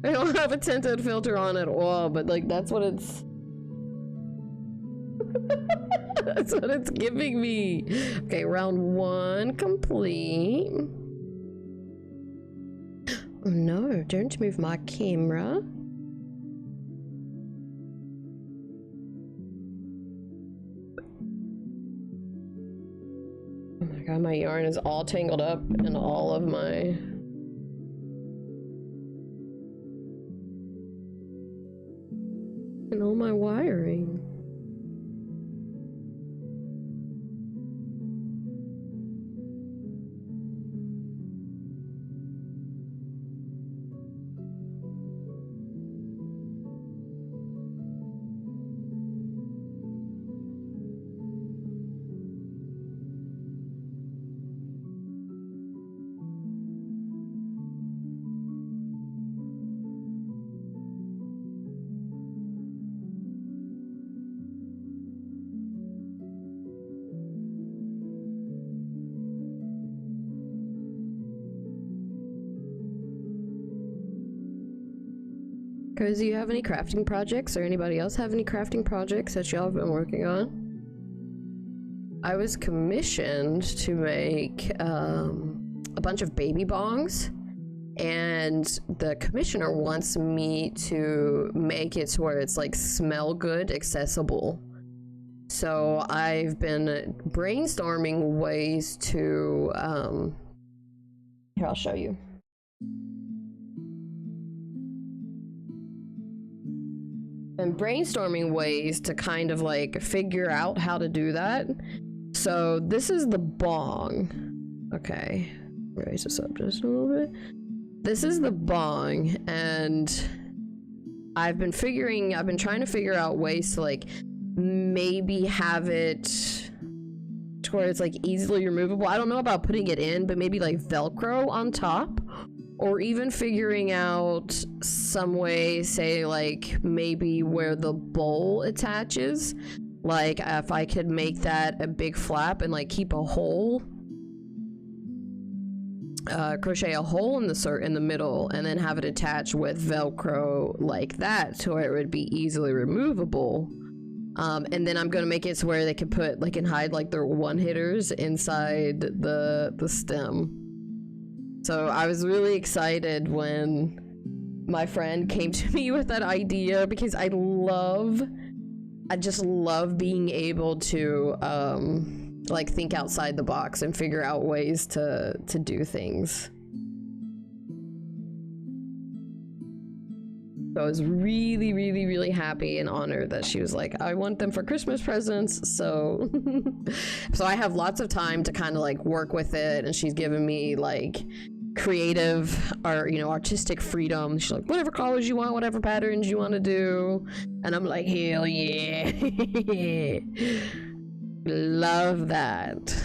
have a tinted filter on at all, but like that's what it's that's what it's giving me. Okay, round 1 complete. Oh no, don't move my camera. Oh my god, my yarn is all tangled up in all of my... and all my wiring. Guys, do you have any crafting projects, or anybody else have any crafting projects that y'all have been working on? I was commissioned to make a bunch of baby bongs, and the commissioner wants me to make it to where it's like smell good, accessible. So I've been brainstorming ways to here, I'll show you. And brainstorming ways to kind of like figure out how to do that. So this is the bong. Okay, raise this up just a little bit. This is the bong, and I've been trying to figure out ways to like maybe have it to where it's like easily removable. I don't know about putting it in, but maybe like Velcro on top. Or even figuring out some way, say like maybe where the bowl attaches, like if I could make that a big flap and like keep a hole, crochet a hole in the middle, and then have it attached with Velcro like that, to where it would be easily removable. And then I'm gonna make it to where they can put like and hide like their one hitters inside the stem. So I was really excited when my friend came to me with that idea, because I just love being able to like think outside the box and figure out ways to do things. So I was really, really, really happy and honored that she was like, I want them for Christmas presents. So so I have lots of time to kind of like work with it, and she's given me like creative or artistic freedom. She's like, whatever colors you want, whatever patterns you want to do, and I'm like, hell yeah. Love that.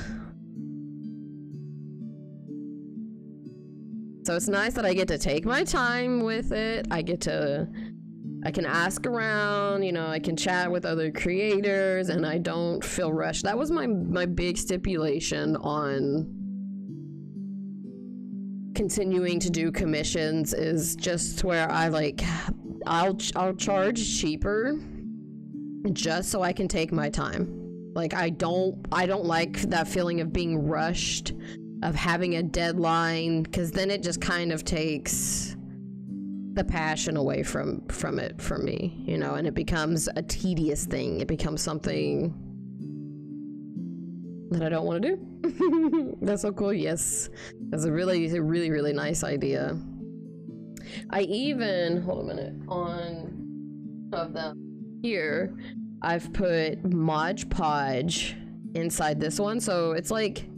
So it's nice that I get to take my time with it. I can ask around, I can chat with other creators, and I don't feel rushed. That was my big stipulation on continuing to do commissions, is just where I'll charge cheaper just so I can take my time. Like I don't like that feeling of being rushed of having a deadline, because then it just kind of takes the passion away from it for me, you know, and it becomes a tedious thing. It becomes something that I don't want to do. That's so cool. Yes, that's a really nice idea. I even, hold a minute, on of them here, I've put Mod Podge inside this one, so it's like,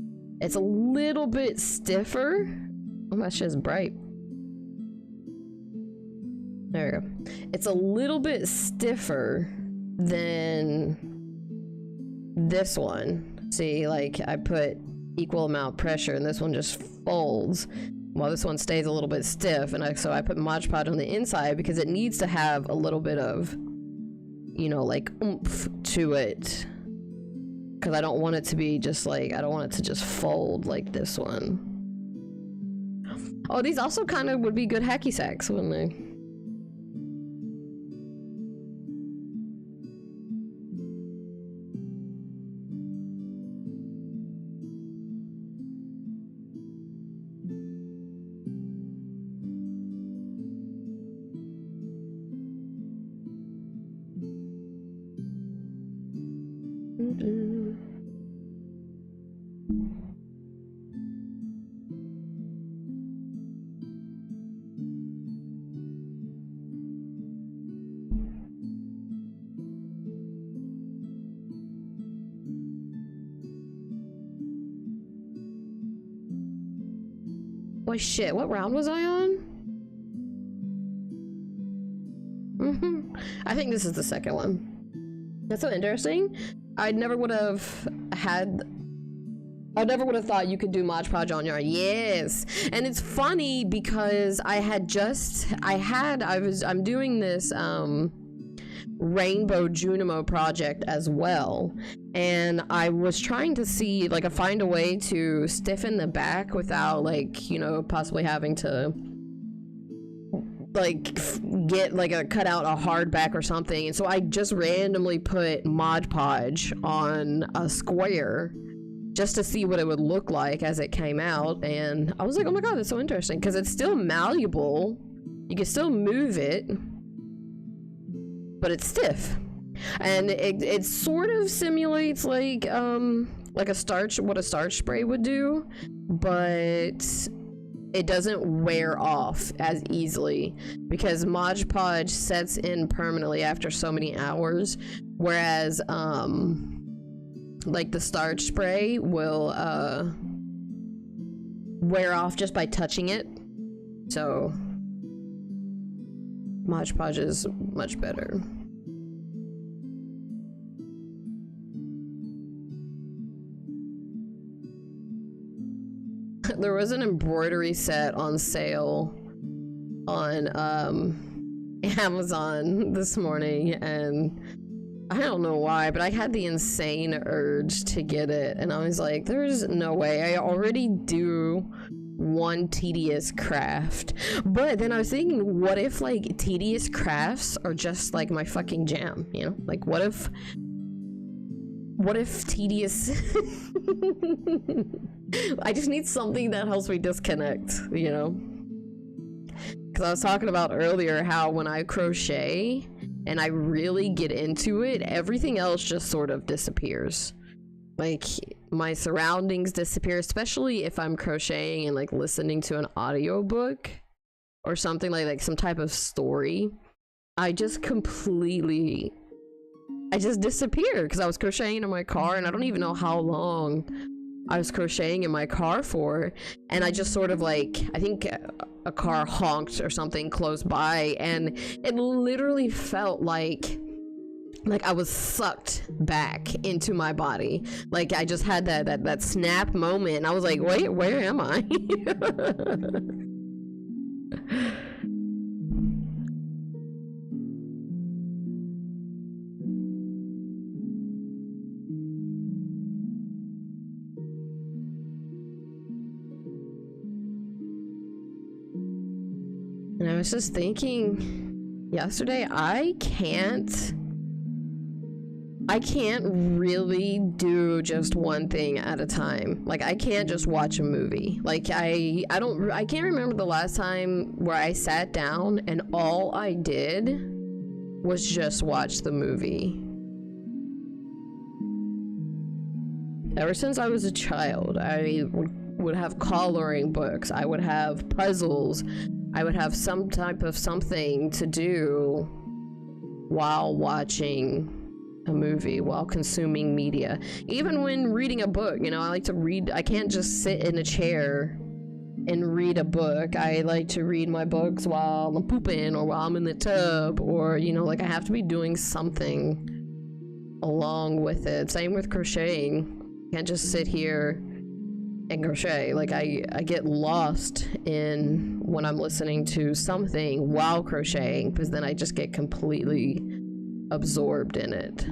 it's a little bit stiffer. Oh, that shit's bright. There we go. It's a little bit stiffer than this one. See, like, I put equal amount of pressure and this one just folds, while this one stays a little bit stiff. And so I put Mod Podge on the inside because it needs to have a little bit of, you know, like, oomph to it. Because I don't want it to be just like, I don't want it to just fold like this one. Oh, these also kind of would be good hacky sacks, wouldn't they? Oh shit, what round was I on? I think this is the second one. That's so interesting. I never would have thought you could do Mod Podge on yarn. Yes. And it's funny because I'm doing this rainbow Junimo project as well, and I was trying to see, like, find a way to stiffen the back without, like, you know, possibly having to like get like cut out a hard back or something. And so I just randomly put Mod Podge on a square just to see what it would look like as it came out, and I was like, oh my god, that's so interesting, because it's still malleable, you can still move it, but it's stiff, and it sort of simulates like a starch, what a starch spray would do, but it doesn't wear off as easily because Mod Podge sets in permanently after so many hours, whereas like the starch spray will wear off just by touching it. So Mod Podge is much better. There was an embroidery set on sale on Amazon this morning, and I don't know why, but I had the insane urge to get it, and I was like, there's no way. I already do one tedious craft. But then I was thinking, what if like tedious crafts are just like my fucking jam, you know? Like what if tedious I just need something that helps me disconnect, you know? Because I was talking about earlier how when I crochet and I really get into it, everything else just sort of disappears. Like my surroundings disappear, especially if I'm crocheting and like listening to an audiobook or something like some type of story. I just disappear because I was crocheting in my car, and I don't even know how long I was crocheting in my car for, and I just sort of like, I think a car honked or something close by, and it literally felt like I was sucked back into my body. Like I just had that snap moment, and I was like, wait, where am I? And I was just thinking yesterday, I can't I can't really do just one thing at a time. Like, I can't just watch a movie. Like, I can't remember the last time where I sat down and all I did was just watch the movie. Ever since I was a child, I would have coloring books, I would have puzzles, I would have some type of something to do while watching a movie, while consuming media. Even when reading a book, you know, I like to read. I can't just sit in a chair and read a book. I like to read my books while I'm pooping or while I'm in the tub, or, you know, like I have to be doing something along with it. Same with crocheting. I can't just sit here and crochet. Like I get lost in when I'm listening to something while crocheting, because then I just get completely absorbed in it.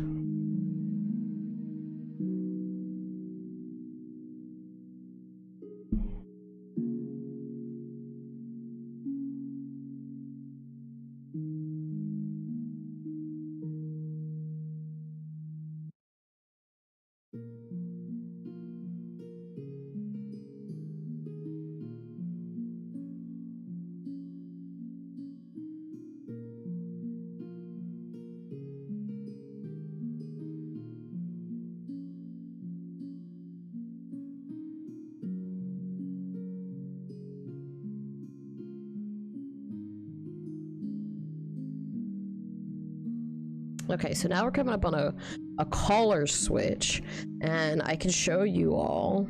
Okay, so now we're coming up on a collar switch, and I can show you all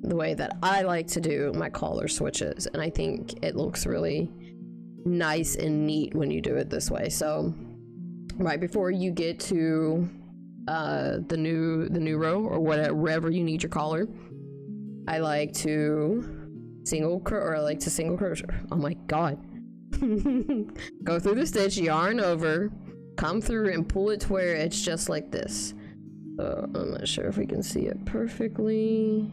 the way that I like to do my collar switches, and I think it looks really nice and neat when you do it this way. So right before you get to the new row, or wherever you need your collar, I like to single crochet. Oh my god. Go through the stitch, yarn over, come through and pull it to where it's just like this. I'm not sure if we can see it perfectly.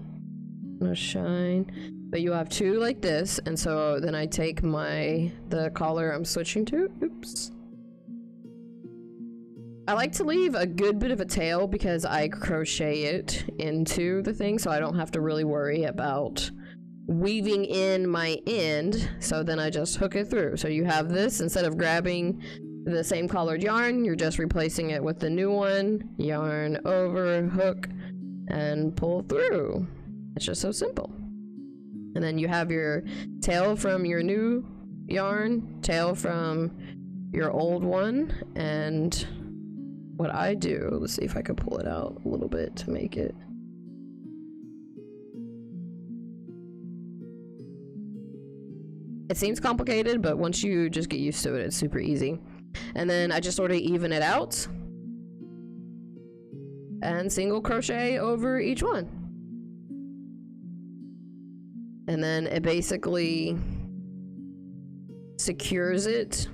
No shine. But you have two like this, and so then I take the collar I'm switching to. Oops. I like to leave a good bit of a tail because I crochet it into the thing, so I don't have to really worry about weaving in my end. So then I just hook it through. So you have this, instead of grabbing the same colored yarn, you're just replacing it with the new one. Yarn over, hook, and pull through. It's just so simple. And then you have your tail from your new yarn, tail from your old one, and what I do, let's see if I can pull it out a little bit to make it. It seems complicated, but once you just get used to it, it's super easy. And then I just sort of even it out and single crochet over each one. And then it basically secures it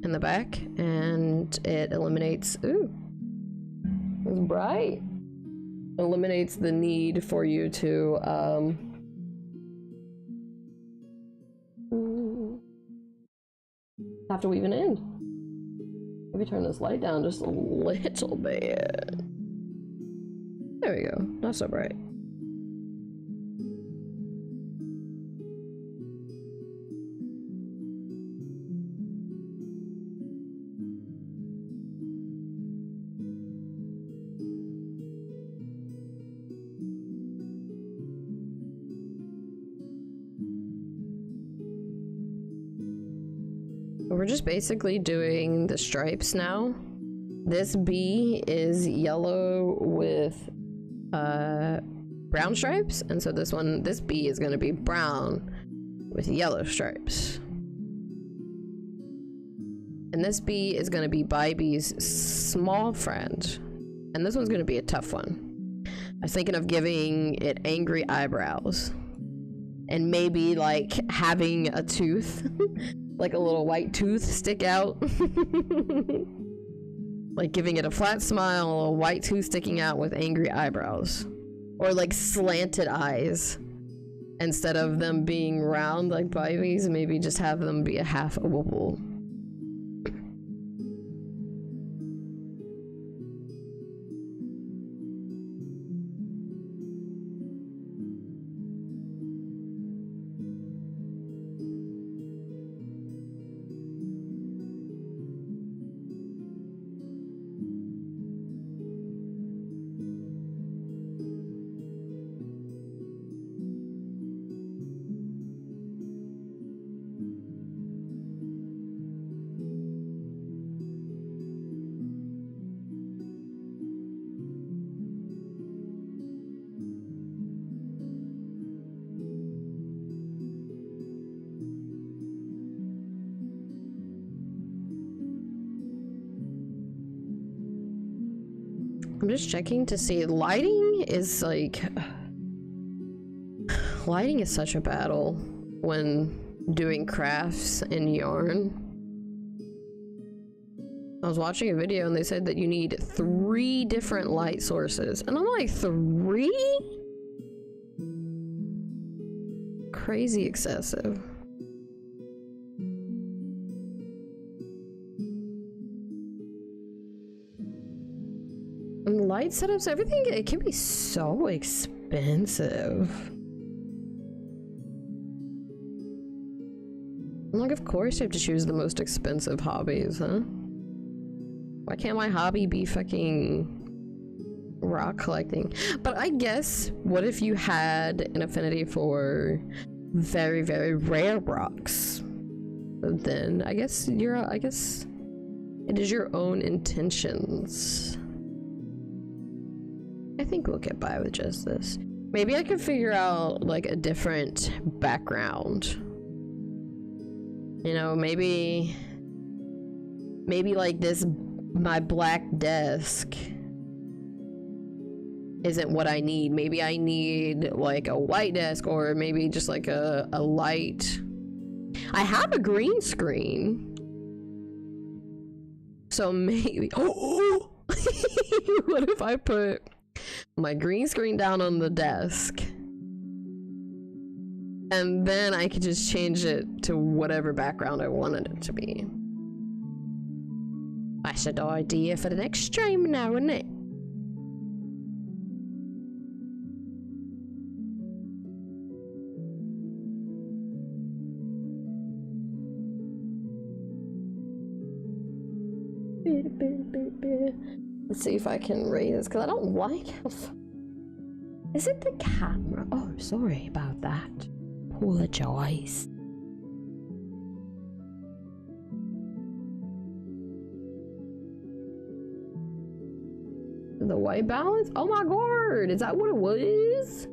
in the back, and it eliminates, ooh, it's bright. Eliminates the need for you to have to weave an end. Maybe turn this light down just a little bit. There we go. Not so bright. We're just basically doing the stripes now. This bee is yellow with brown stripes, and so this bee is going to be brown with yellow stripes. And this bee is going to be Bybee's small friend, and this one's going to be a tough one. I was thinking of giving it angry eyebrows, and maybe like having a tooth. Like a little white tooth stick out. Like giving it a flat smile, a white tooth sticking out with angry eyebrows. Or like slanted eyes. Instead of them being round like Bybee's, maybe just have them be a half oval. I'm just checking to see. Lighting is like... Lighting is such a battle when doing crafts in yarn. I was watching a video and they said that you need 3 different light sources. And I'm like, 3? Crazy excessive. And light setups, everything, it can be so expensive. Like, of course you have to choose the most expensive hobbies, huh? Why can't my hobby be fucking rock collecting? But I guess, what if you had an affinity for very, very rare rocks? Then I guess it is your own intentions. I think we'll get by with just this. Maybe I can figure out like a different background. You know, maybe like this, my black desk isn't what I need. Maybe I need like a white desk, or maybe just like a light. I have a green screen. So maybe, oh, what if I put my green screen down on the desk? And then I could just change it to whatever background I wanted it to be. That's an idea for the next stream now, isn't it? Let's see if I can raise this, because I don't like how... Is it the camera? Oh, sorry about that. Apologize. The white balance? Oh my god! Is that what it was?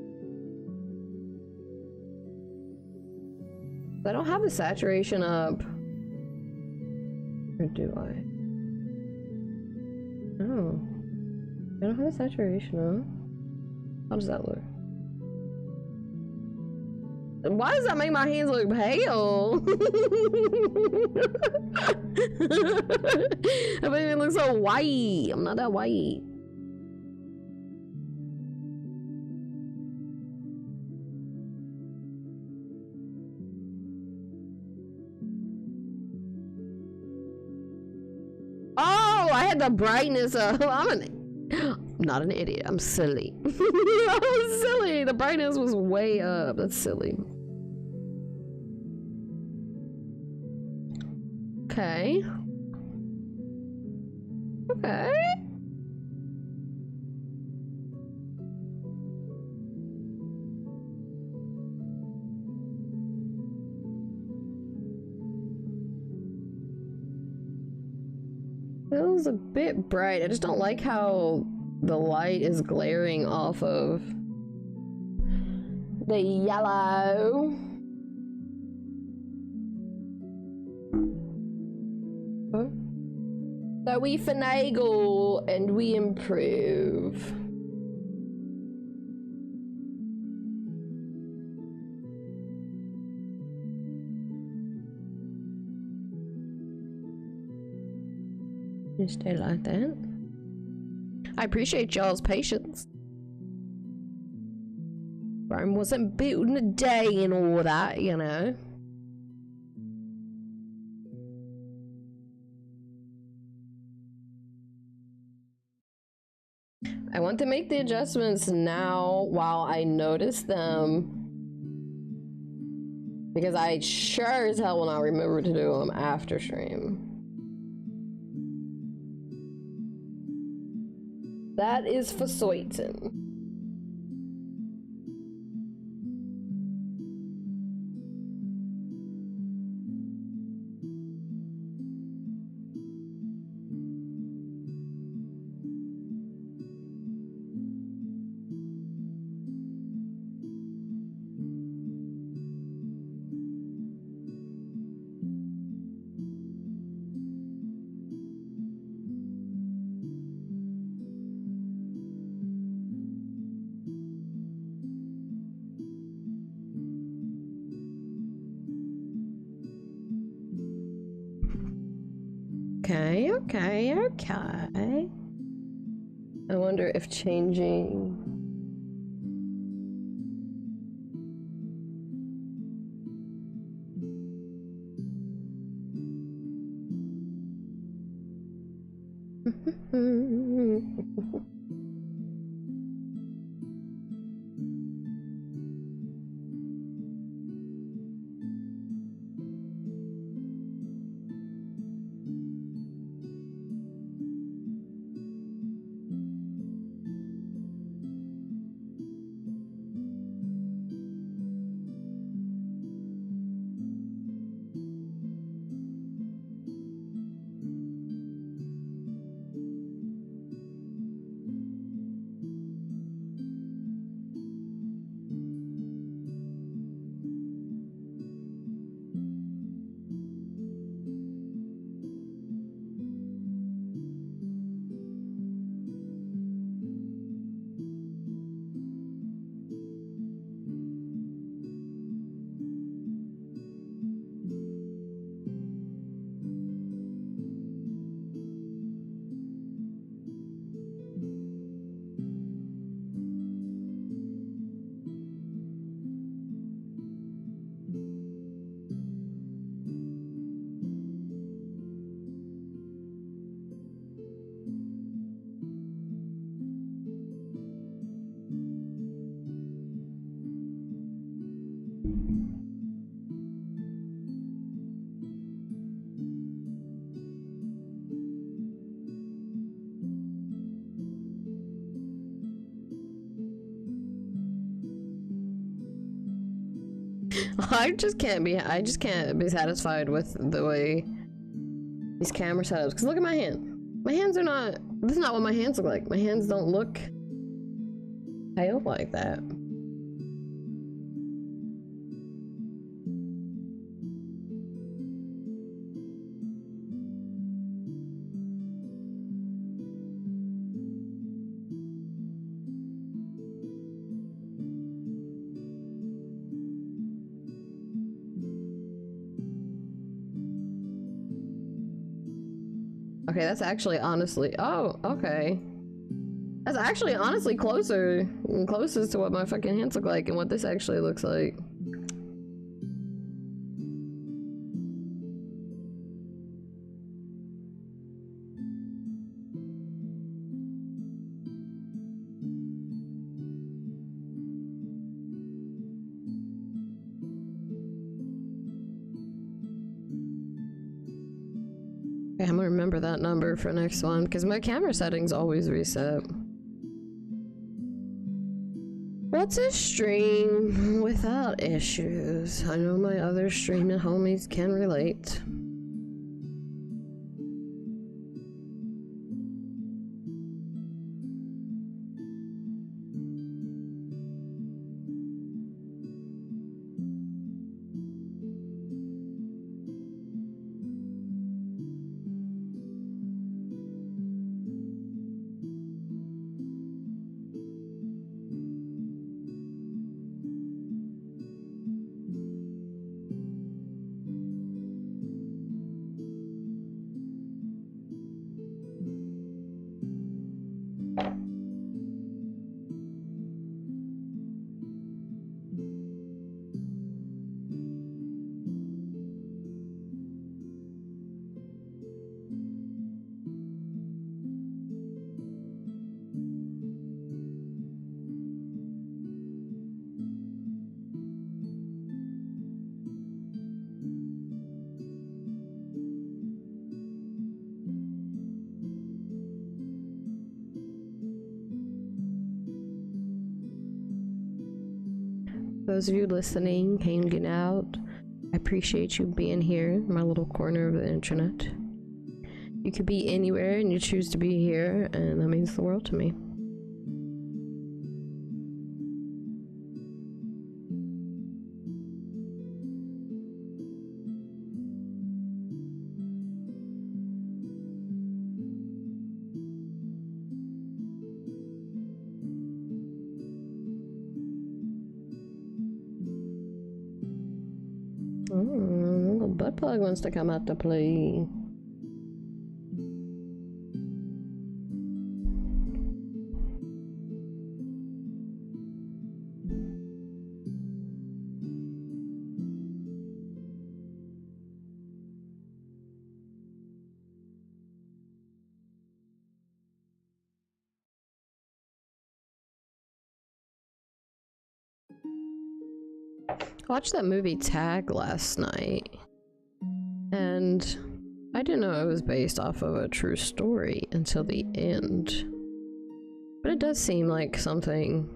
I don't have the saturation up. Or do I? Oh. I don't have the saturation up. How does that look? Why does that make my hands look pale? That made me look so white. I'm not that white. Oh, I had the brightness up. I'm not an idiot. I'm silly. I'm silly. The brightness was way up. That's silly. Okay. Okay. Feels a bit bright. I just don't like how the light is glaring off of the yellow. Huh? So we finagle and we improve. You stay like that. I appreciate y'all's patience. Rome wasn't built in a day and all that, you know. I want to make the adjustments now while I notice them, because I sure as hell will not remember to do them after stream. That is for certain. Okay, okay, okay. I wonder if changing... I just can't be satisfied with the way these camera setups, because look at my hand. My hands are not, this is not what my hands look like. My hands don't look pale like that. Okay, that's actually honestly, oh, okay. That's actually honestly closest to what my fucking hands look like and what this actually looks like. Okay, I'm gonna remember that number for next one, because my camera settings always reset. What's a stream without issues? I know my other streaming homies can relate. Those of you listening, hanging out, I appreciate you being here in my little corner of the internet. You could be anywhere and you choose to be here, and that means the world to me. Oh, little butt plug wants to come out to play. I watched that movie Tag last night, and I didn't know it was based off of a true story until the end. But it does seem like something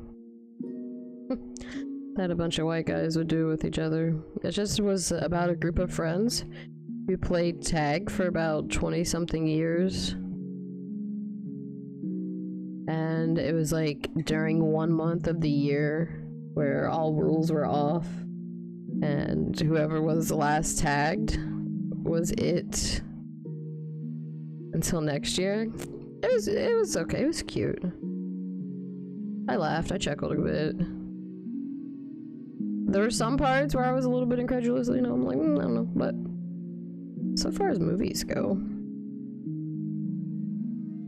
that a bunch of white guys would do with each other. It just was about a group of friends who played tag for about 20-something years. And it was like during 1 month of the year where all rules were off, and whoever was the last tagged was it until next year. It was okay, it was cute. I laughed, I chuckled a bit. There were some parts where I was a little bit incredulous, you know, I'm like, I don't know, but so far as movies go,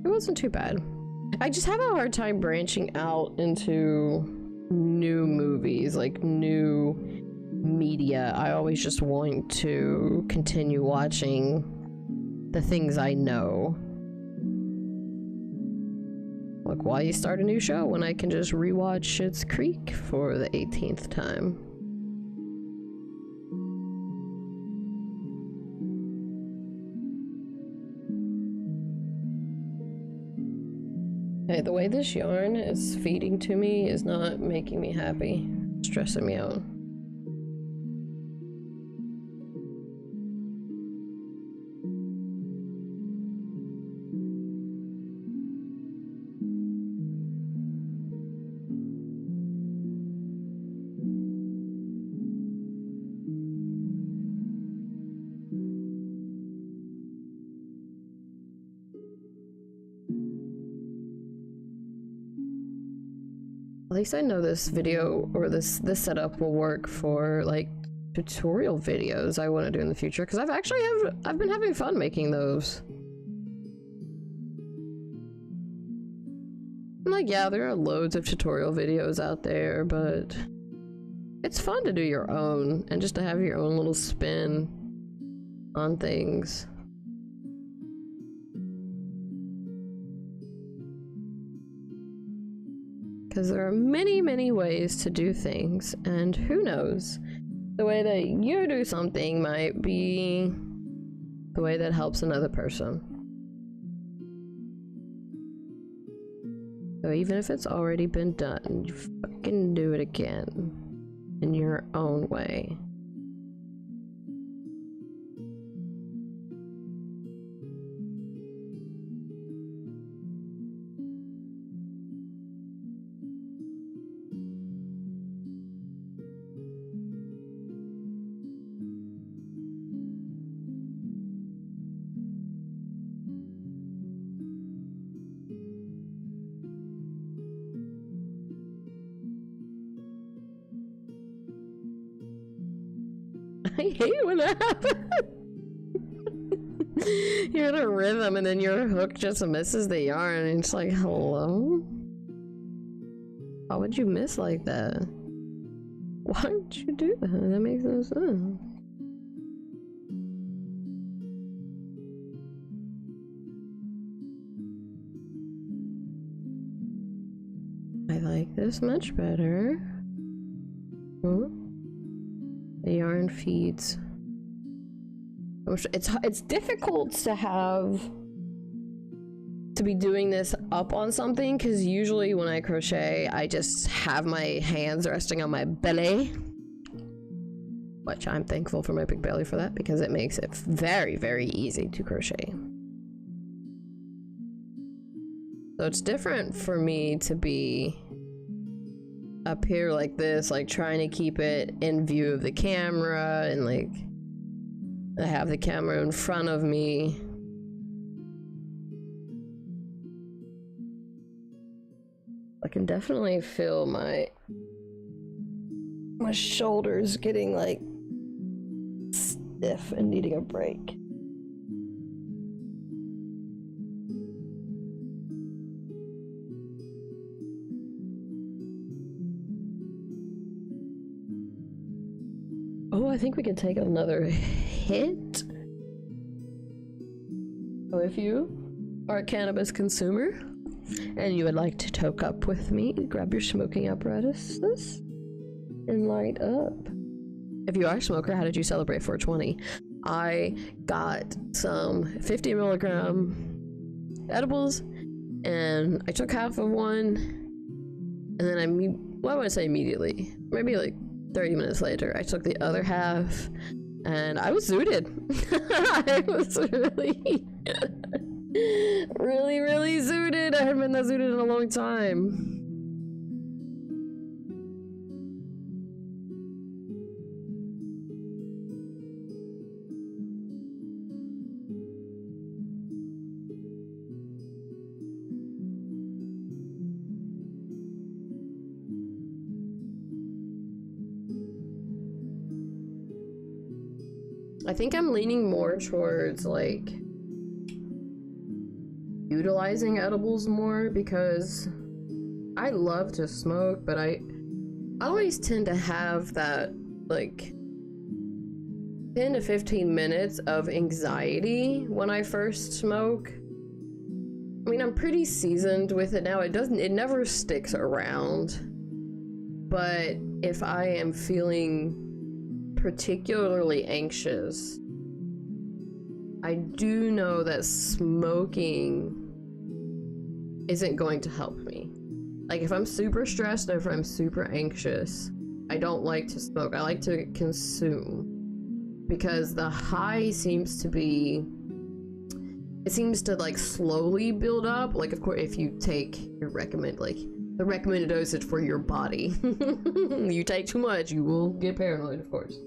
it wasn't too bad. I just have a hard time branching out into new movies, like new media. I always just want to continue watching the things I know. Like, why you start a new show when I can just rewatch Schitt's Creek for the 18th time? Hey, the way this yarn is feeding to me is not making me happy. It's stressing me out. At least I know this video or this setup will work for like tutorial videos I want to do in the future, because I've been having fun making those. Like, yeah, there are loads of tutorial videos out there, but it's fun to do your own and just to have your own little spin on things. Because there are many, many ways to do things, and who knows, the way that you do something might be the way that helps another person. So even if it's already been done, you fucking do it again in your own way. I hate when that happens. You're in a rhythm and then your hook just misses the yarn and it's like, hello? Why would you miss like that? Why would you do that? That makes no sense. I like this much better. Huh? The yarn feeds. It's difficult to be doing this up on something, because usually when I crochet I just have my hands resting on my belly, which I'm thankful for my big belly for that, because it makes it very, very easy to crochet. So it's different for me to be up here like this, like trying to keep it in view of the camera, and like I have the camera in front of me. I can definitely feel my shoulders getting like stiff and needing a break. Oh, I think we could take another hit. So if you are a cannabis consumer and you would like to toke up with me, grab your smoking apparatuses and light up. If you are a smoker, how did you celebrate 420? I got some 50 milligram edibles, and I took half of one, and then well, I wouldn't say immediately, maybe like 30 minutes later, I took the other half, and I was zooted. I was really, really zooted. I haven't been that zooted in a long time. I think I'm leaning more towards like utilizing edibles more, because I love to smoke, but I always tend to have that like 10 to 15 minutes of anxiety when I first smoke. I mean, I'm pretty seasoned with it now. It never sticks around. But if I am feeling particularly anxious, I do know that smoking isn't going to help me. Like, if I'm super stressed or if I'm super anxious, I don't like to smoke. I like to consume, because the high seems to like slowly build up. Like, of course, if you take the recommended dosage for your body. You take too much, you will get paranoid, of course.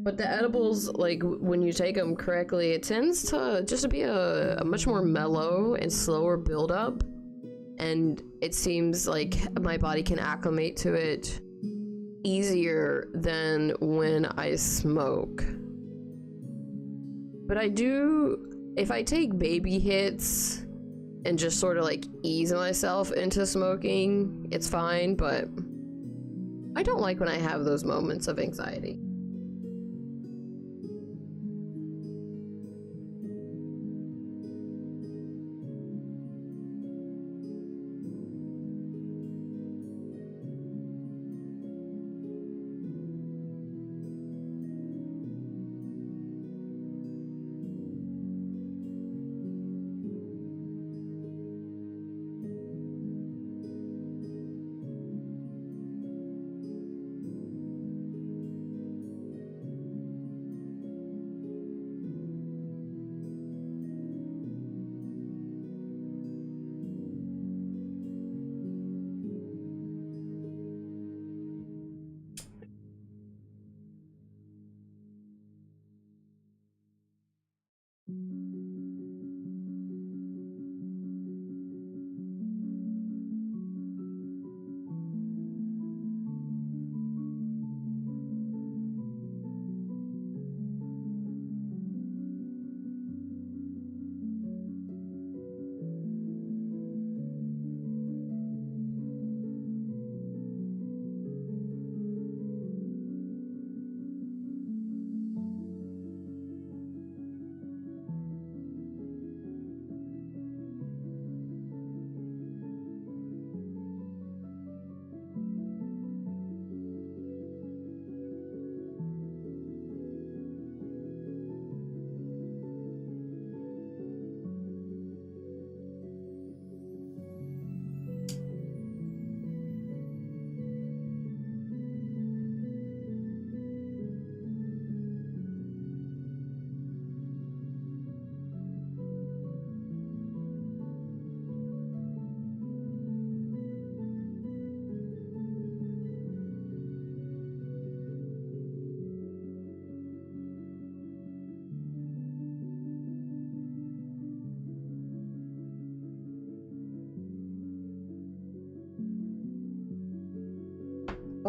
But the edibles, like, when you take them correctly, it tends to just be a much more mellow and slower build up, and it seems like my body can acclimate to it easier than when I smoke. But I do, if I take baby hits and just sort of like ease myself into smoking, it's fine, but I don't like when I have those moments of anxiety.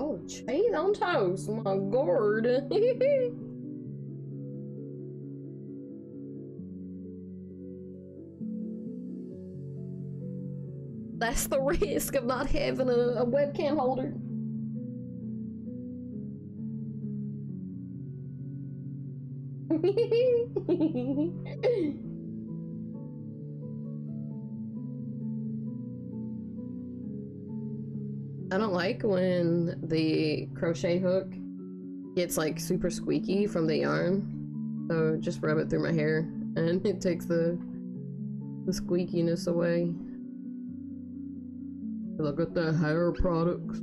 Oh, cheese on toast, my gourd. That's the risk of not having a webcam holder. I don't like when the crochet hook gets like super squeaky from the yarn. So just rub it through my hair and it takes the squeakiness away. Look at the hair products.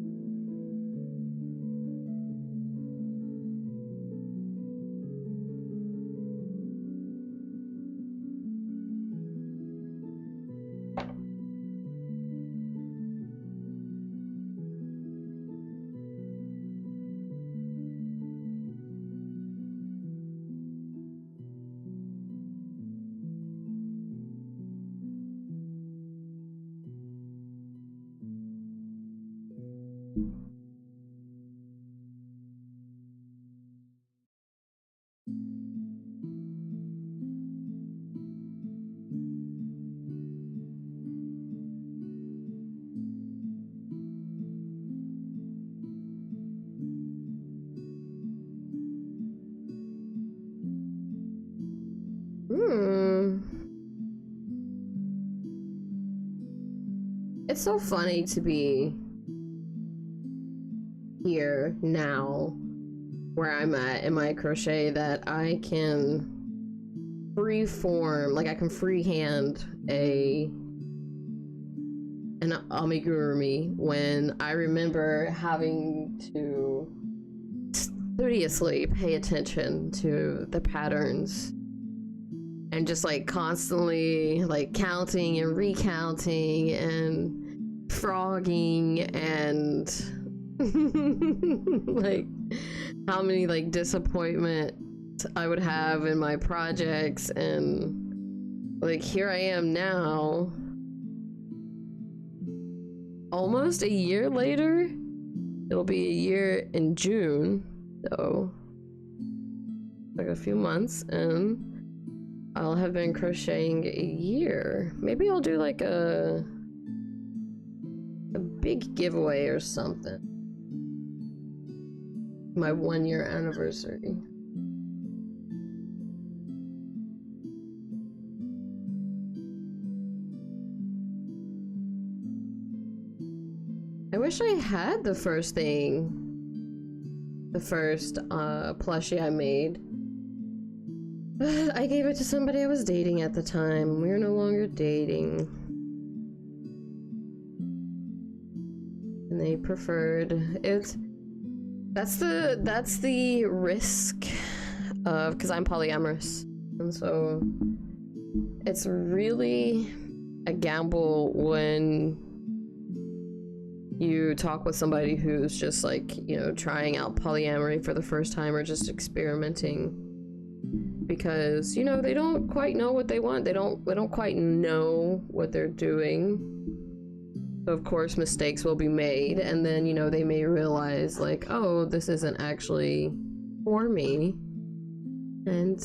It's so funny to be here now where I'm at in my crochet that I can freeform, like I can freehand an amigurumi when I remember having to studiously pay attention to the patterns and just like constantly like counting and recounting and frogging and like how many like disappointments I would have in my projects. And like here I am now, almost a year later. It'll be a year in June, so like a few months, and I'll have been crocheting a year. Maybe I'll do like a big giveaway or something. My 1-year anniversary. I wish I had the first plushie I made. But I gave it to somebody I was dating at the time. We're no longer dating. And they preferred it. That's the risk of, because I'm polyamorous. And so it's really a gamble when you talk with somebody who's just like, you know, trying out polyamory for the first time or just experimenting, because, you know, they don't quite know what they want. They don't quite know what they're doing. So of course mistakes will be made, and then, you know, they may realize like, oh, this isn't actually for me. And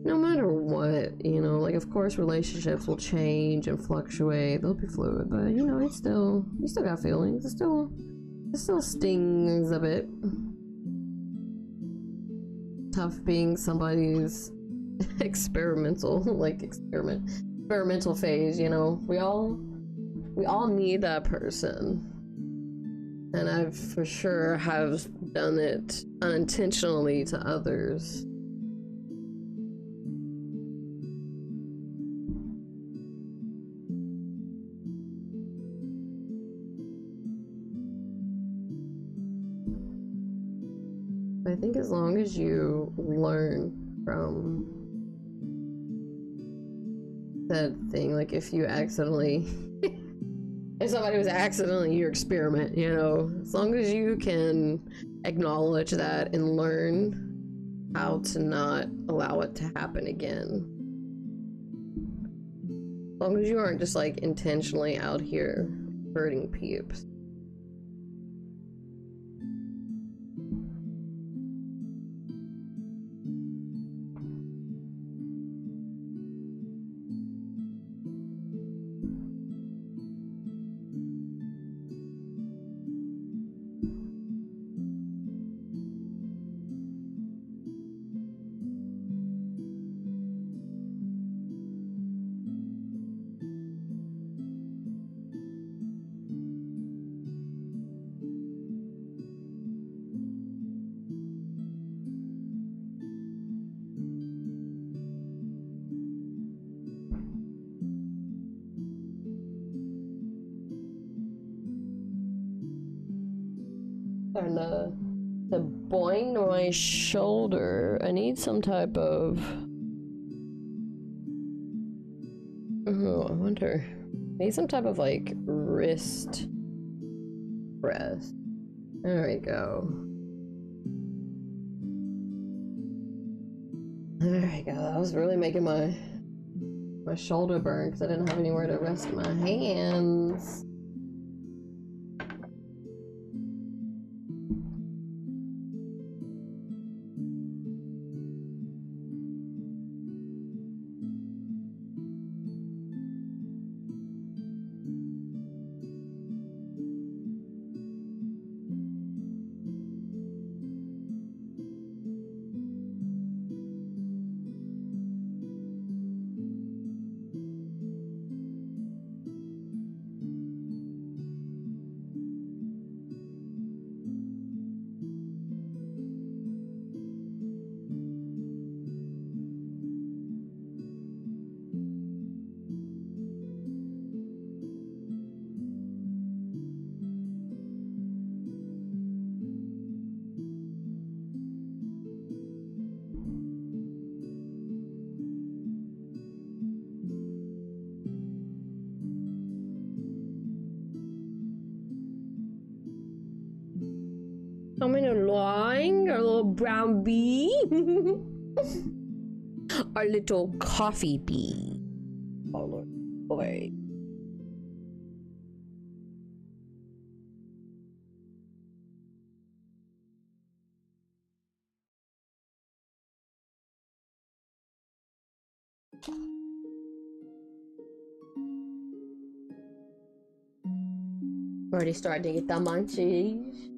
no matter what, you know, like, of course relationships will change and fluctuate, they'll be fluid, but, you know, you still got feelings. It still stings a bit. Tough being somebody's experimental phase, you know. We all need that person. And I've for sure have done it unintentionally to others. I think as long as you learn from that thing, like if you accidentally if somebody was accidentally your experiment, you know, as long as you can acknowledge that and learn how to not allow it to happen again. As long as you aren't just like intentionally out here hurting peeps. starting to boing my shoulder. I need some type of... Oh, I wonder. I need some type of like wrist press. There we go. There we go. That was really making my shoulder burn because I didn't have anywhere to rest my hands. Coming along, our little brown bee. Our little coffee bee. Oh Lord, boy. Already starting to get the munchies.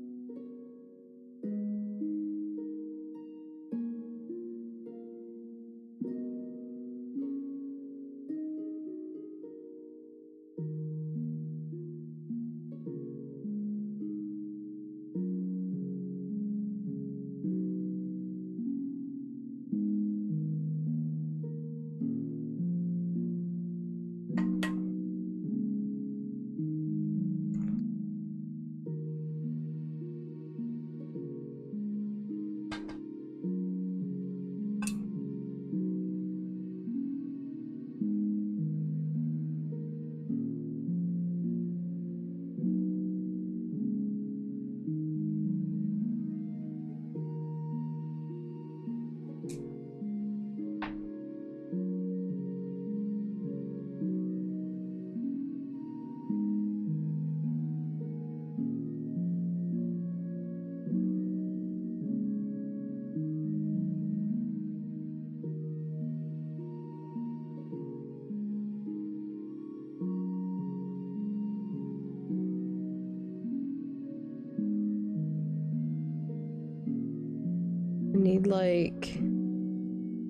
Need like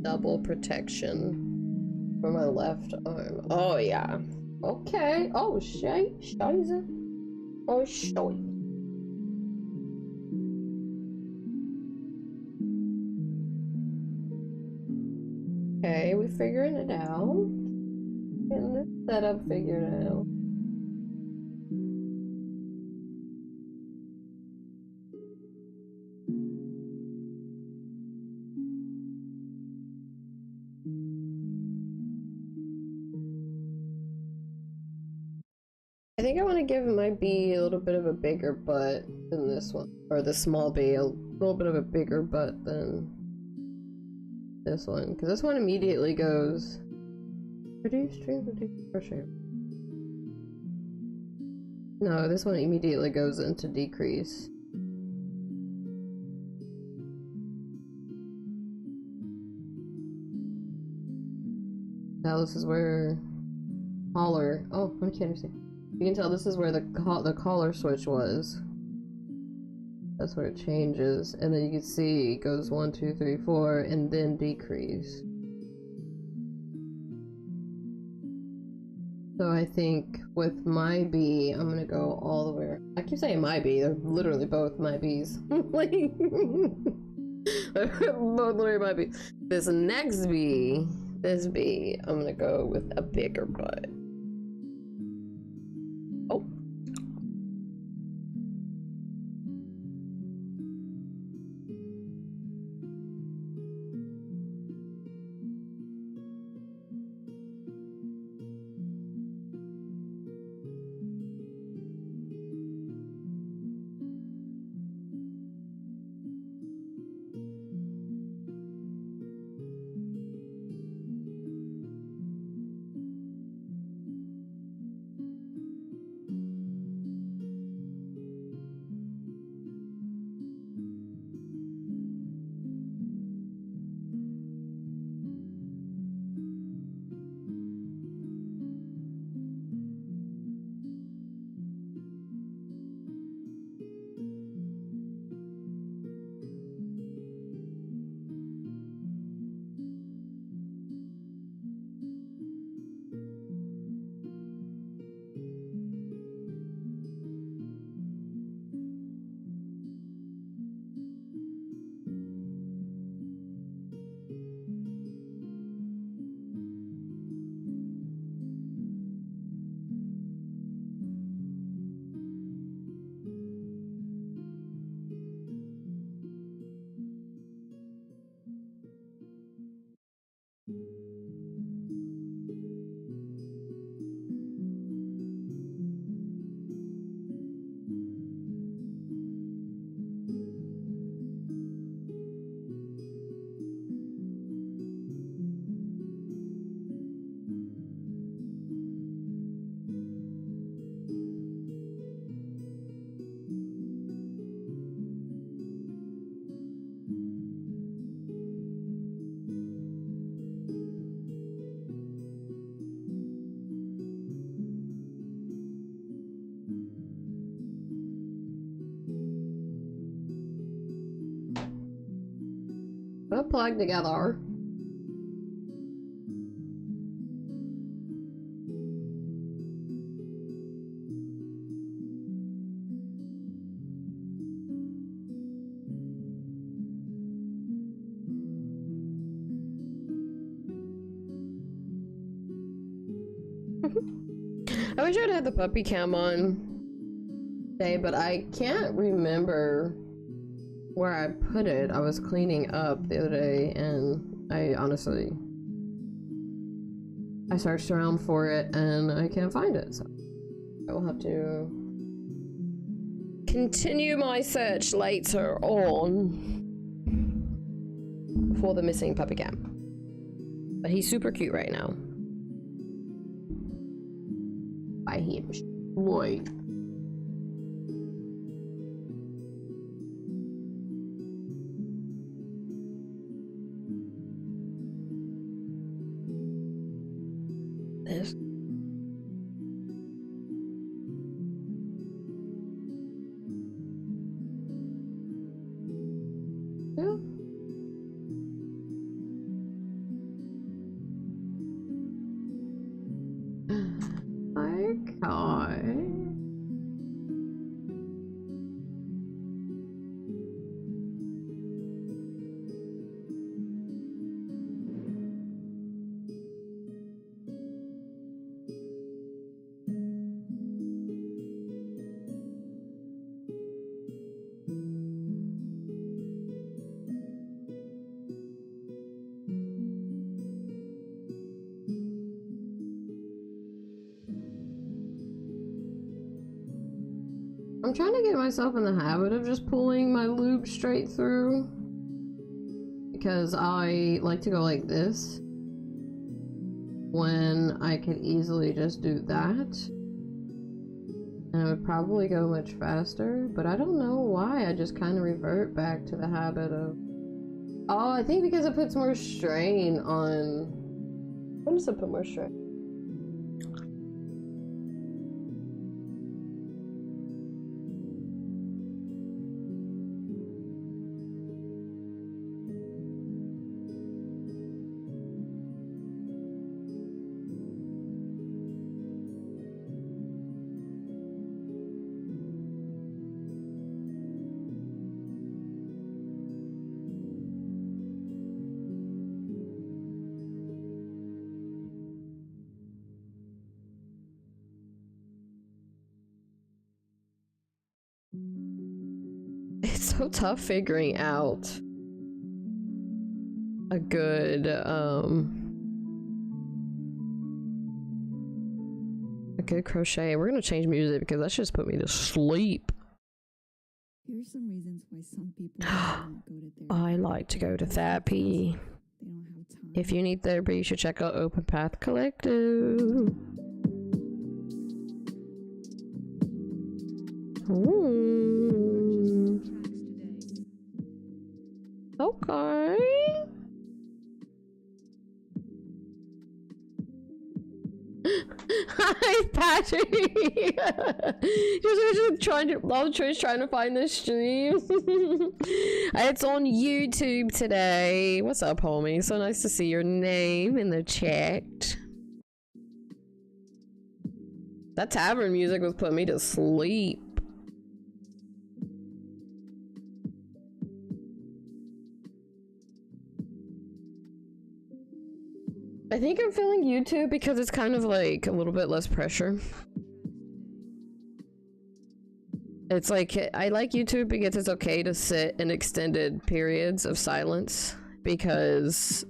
double protection for my left arm. Oh yeah. Okay. Oh scheiße. Oh scheiße. Okay, we figuring it out. Getting this setup figured out. I think I want to give my bee a little bit of a bigger butt than this one, or the small bee a little bit of a bigger butt than this one, because this one immediately goes reduce strength of crochet. No, this one immediately goes into decrease. Now this is where collar. Oh, I can't see. You can tell this is where the collar switch was. That's where it changes, and then you can see it goes 1, 2, 3, 4, and then decrease. So I think with my bee, I'm gonna go all the way. I keep saying my bee; they're literally both my bees. Like, both literally my bee. This next bee, this bee, I'm gonna go with a bigger butt. Oh. They're plugged together. I wish I'd had the puppy cam on today, but I can't remember where I put it. I was cleaning up the other day and I searched around for it and I can't find it, so I will have to continue my search later on for the missing puppy cam. But he's super cute right now. By him. Lloyd. This. Yeah. Okay. I'm trying to get myself in the habit of just pulling my loop straight through because I like to go like this when I could easily just do that and it would probably go much faster, but I don't know why I just kind of revert back to the habit of, oh, I think because it puts more strain on, when does it put more strain? It's so tough figuring out a good crochet. We're gonna change music because that's just put me to sleep. Here's some reasons why some people don't go to therapy. I like to go to therapy. They don't have time. If you need therapy, you should check out Open Path Collective. Ooh. Okay. Hi, Patrick. Just trying to. I was just trying to find the stream. It's on YouTube today. What's up, homie? So nice to see your name in the chat. That tavern music was putting me to sleep. I think I'm feeling YouTube because it's kind of like a little bit less pressure. It's like, I like YouTube because it's okay to sit in extended periods of silence because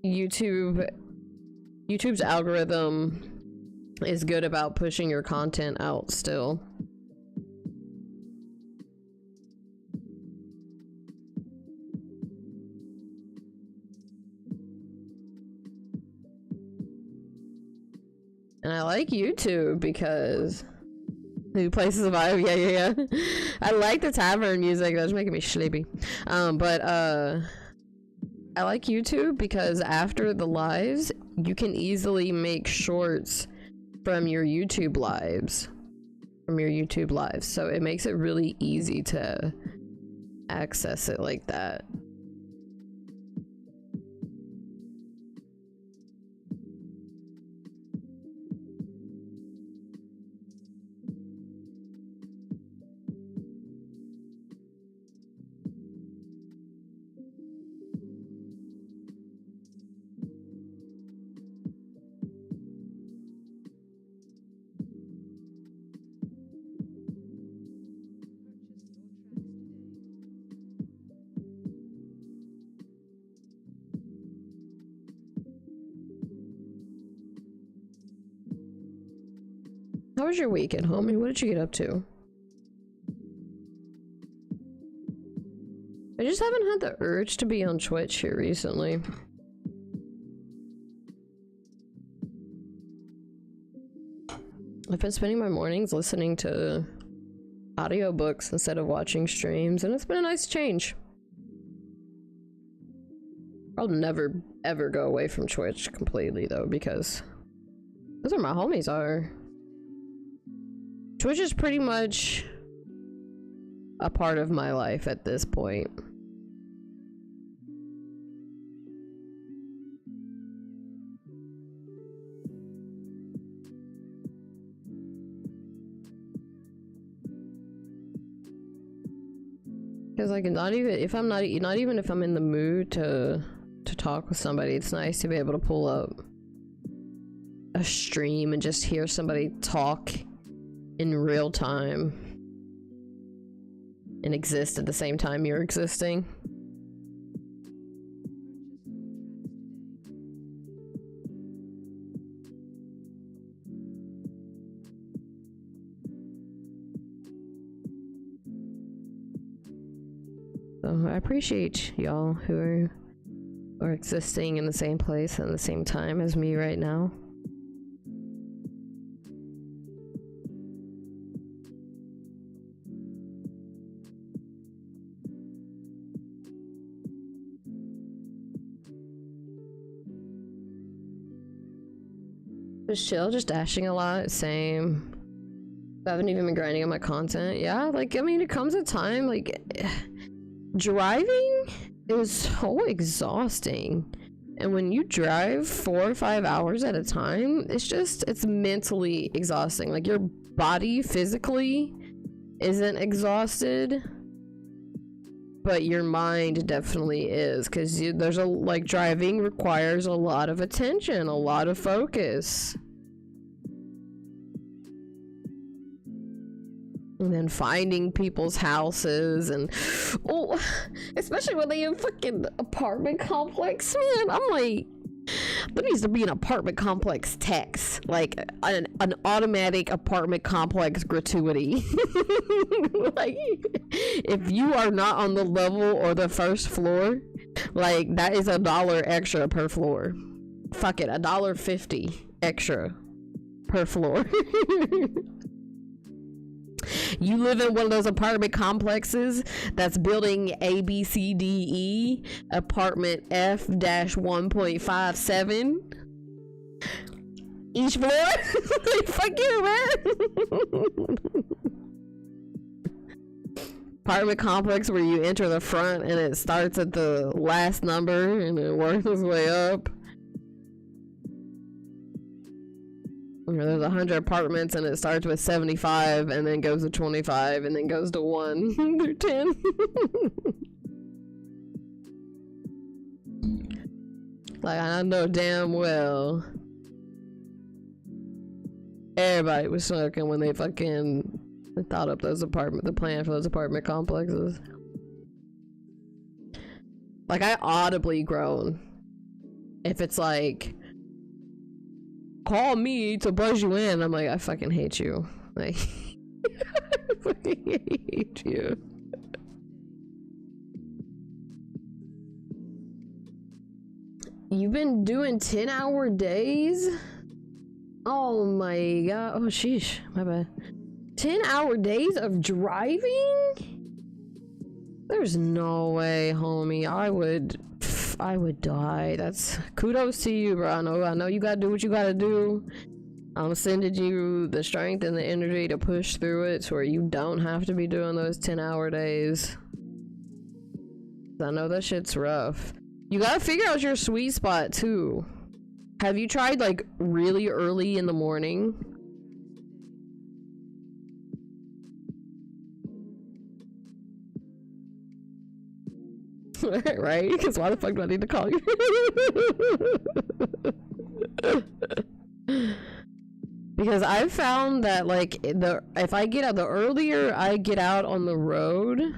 YouTube's algorithm is good about pushing your content out still. And I like YouTube because New Places of Iowa, yeah. I like the tavern music, that's making me sleepy. But I like YouTube because after the lives, you can easily make shorts from your YouTube lives. So it makes it really easy to access it like that. How was your weekend, homie? What did you get up to? I just haven't had the urge to be on Twitch here recently. I've been spending my mornings listening to audiobooks instead of watching streams, and it's been a nice change. I'll never ever go away from Twitch completely though, because those are my homies are. Twitch is pretty much a part of my life at this point. Because like not even if I'm not even if I'm in the mood to talk with somebody, it's nice to be able to pull up a stream and just hear somebody talk in real time and exist at the same time you're existing. So I appreciate y'all who are existing in the same place and the same time as me right now. Just chill, just dashing a lot, same. I haven't even been grinding on my content. Yeah, like, I mean, it comes a time, like, driving is so exhausting. And when you drive 4 or 5 hours at a time, it's mentally exhausting. Like, your body physically isn't exhausted, but your mind definitely is, because there's like, driving requires a lot of attention, a lot of focus. And then finding people's houses and especially when they in fucking apartment complex, man, I'm like, there needs to be an apartment complex tax, like an automatic apartment complex gratuity. Like, if you are not on the level or the first floor, like, that is $1 extra per floor. Fuck it, $1.50 extra per floor. You live in one of those apartment complexes that's building A, B, C, D, E, apartment F-1.57. Each floor? Fuck you, man. Apartment complex where you enter the front and it starts at the last number and it works its way up. There's 100 apartments and it starts with 75 and then goes to 25 and then goes to 1 through 10. Like, I know damn well everybody was smoking when they fucking thought up the plan for those apartment complexes. Like, I audibly groan if it's like, call me to buzz you in. I'm like, I fucking hate you. Like, I fucking hate you. You've been doing 10-hour days? Oh my god. Oh, sheesh. My bad. 10-hour days of driving? There's no way, homie. I would die. That's kudos to you, bro. I know you gotta do what you gotta do. I'm sending you the strength and the energy to push through it so where you don't have to be doing those 10-hour days. I know that shit's rough. You gotta figure out your sweet spot too. Have you tried like really early in the morning? Right? Because why the fuck do I need to call you? Because I've found that like if I get out, the earlier I get out on the road,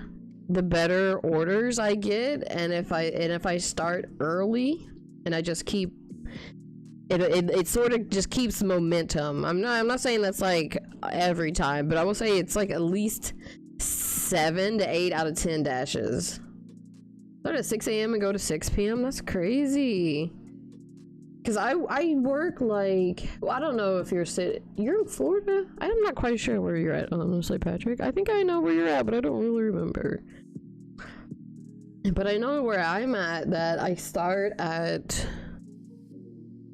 the better orders I get. And if I start early and I just keep it sort of just keeps momentum. I'm not saying that's like every time, but I will say it's like at least 7 to 8 out of 10 dashes. Start at 6 a.m. and go to 6 p.m. That's crazy. Cause I work like, well, I don't know if you're in Florida. I'm not quite sure where you're at, honestly, Patrick. I think I know where you're at, but I don't really remember. But I know where I'm at, that I start at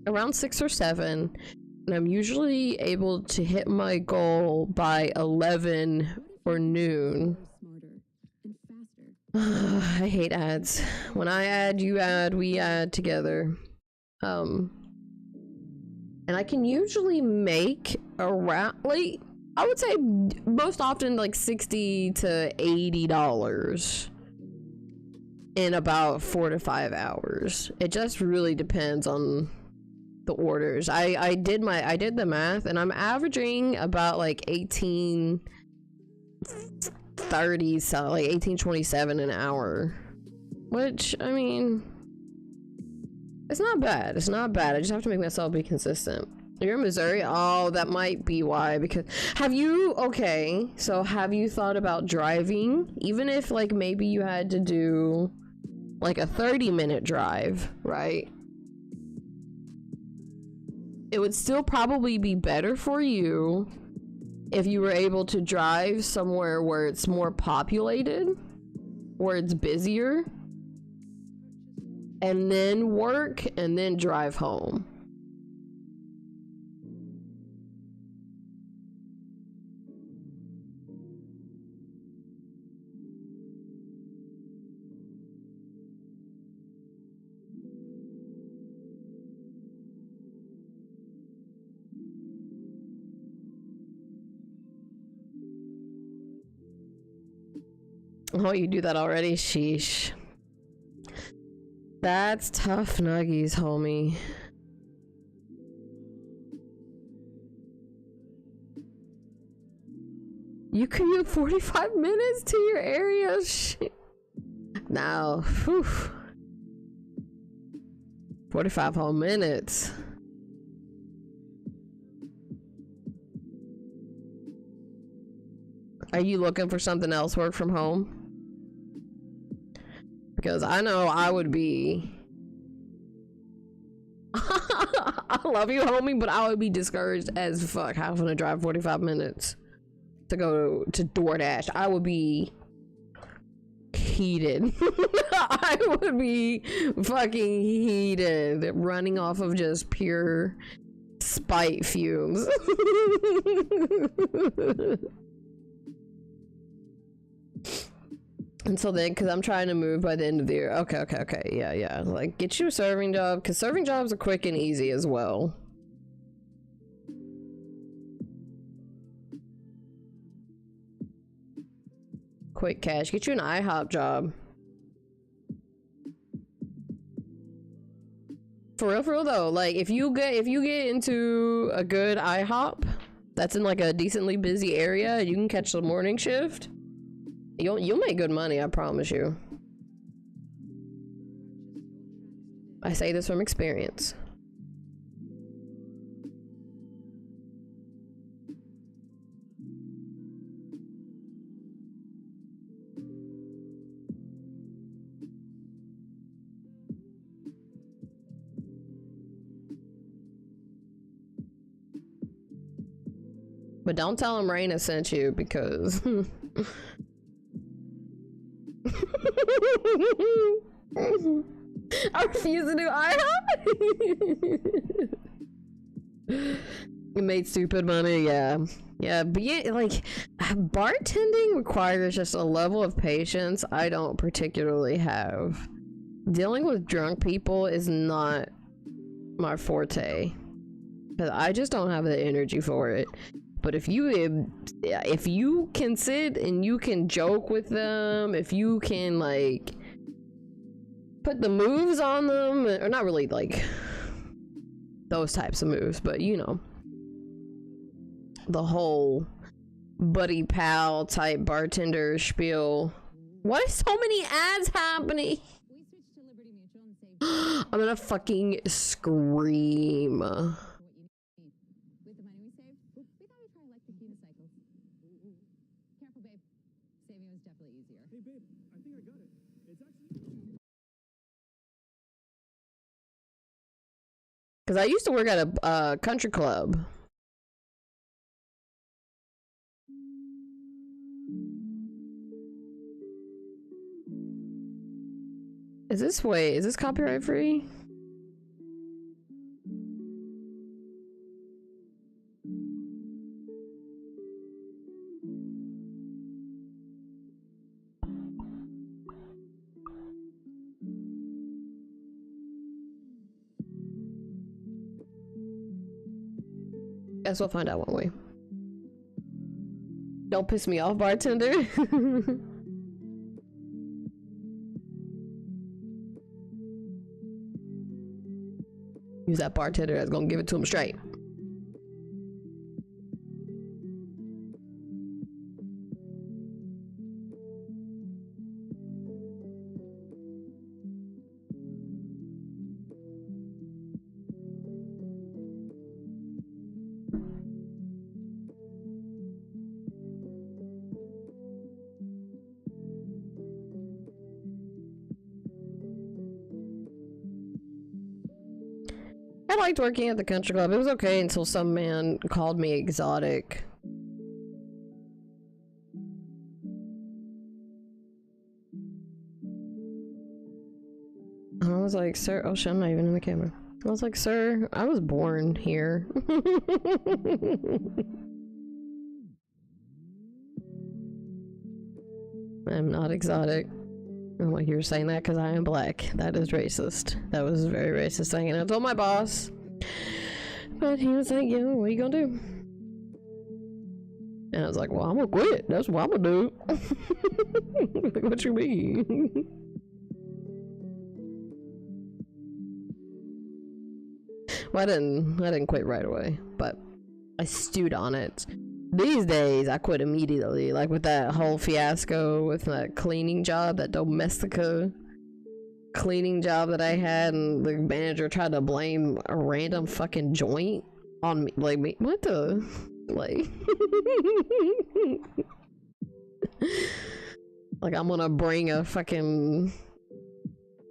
around 6 or 7, and I'm usually able to hit my goal by 11 or noon. I hate ads. When I add, you add, we add together. And I can usually make around, like, I would say most often like $60 to $80 in about 4 to 5 hours. It just really depends on the orders. I did the math, and I'm averaging about like 18.30, so like 18.27 an hour, which, I mean, it's not bad. It's not bad. I just have to make myself be consistent. You're in Missouri? Oh, that might be why. Because have you thought about driving? Even if like maybe you had to do like a 30-minute drive, right? It would still probably be better for you if you were able to drive somewhere where it's more populated, where it's busier, and then work and then drive home. Oh, you do that already? Sheesh. That's tough nuggies, homie. You commute 45 minutes to your area? Shit. Now, whew. 45 whole minutes. Are you looking for something else, work from home? Because I know I would be. I love you, homie, but I would be discouraged as fuck having to drive 45 minutes to go to DoorDash. I would be heated. I would be fucking heated, running off of just pure spite fumes. And so then, because I'm trying to move by the end of the year. Okay. Yeah. Like, get you a serving job, because serving jobs are quick and easy as well. Quick cash. Get you an IHOP job. For real though. Like, if you get into a good IHOP that's in like a decently busy area, you can catch the morning shift. You'll make good money, I promise you. I say this from experience. But don't tell him Raina sent you, because I refuse to do IHOP. You made stupid money, yeah. But yeah, like, bartending requires just a level of patience I don't particularly have. Dealing with drunk people is not my forte, because I just don't have the energy for it. But if you can sit and you can joke with them, if you can like put the moves on them, or not really like those types of moves, but you know, the whole buddy pal type bartender spiel. Why so many ads happening? I'm gonna fucking scream. With the money we saved, we thought we'd try electric unicycles. Careful, babe. Saving was definitely easier. Hey, babe, I think I got it. It's actually... Because I used to work at a country club. Is this copyright free? Guess we'll find out, won't we? Don't piss me off, bartender. Use that bartender that's gonna give it to him straight. I liked working at the country club. It was okay until some man called me exotic. And I was like, sir, oh shit, I'm not even in the camera. I was like, sir, I was born here. I'm not exotic. I'm like, you're saying that because I am black. That is racist. That was a very racist thing. And I told my boss. But he was like, yeah, what are you gonna do? And I was like, well, I'm gonna quit. That's what I'm gonna do. Like, what you mean? Well, I didn't quit right away, but I stewed on it. These days, I quit immediately, like with that whole fiasco with that cleaning job, that Domestica cleaning job that I had, and the manager tried to blame a random fucking joint on me. Like, me, what the? Like, like I'm gonna bring a fucking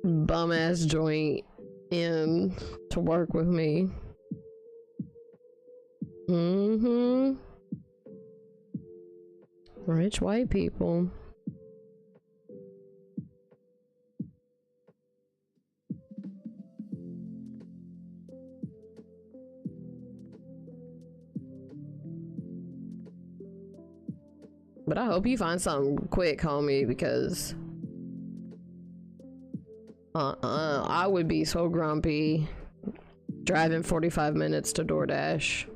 bum ass joint in to work with me. Mm-hmm. Rich white people. But I hope you find something quick, homie, because I would be so grumpy driving 45 minutes to DoorDash.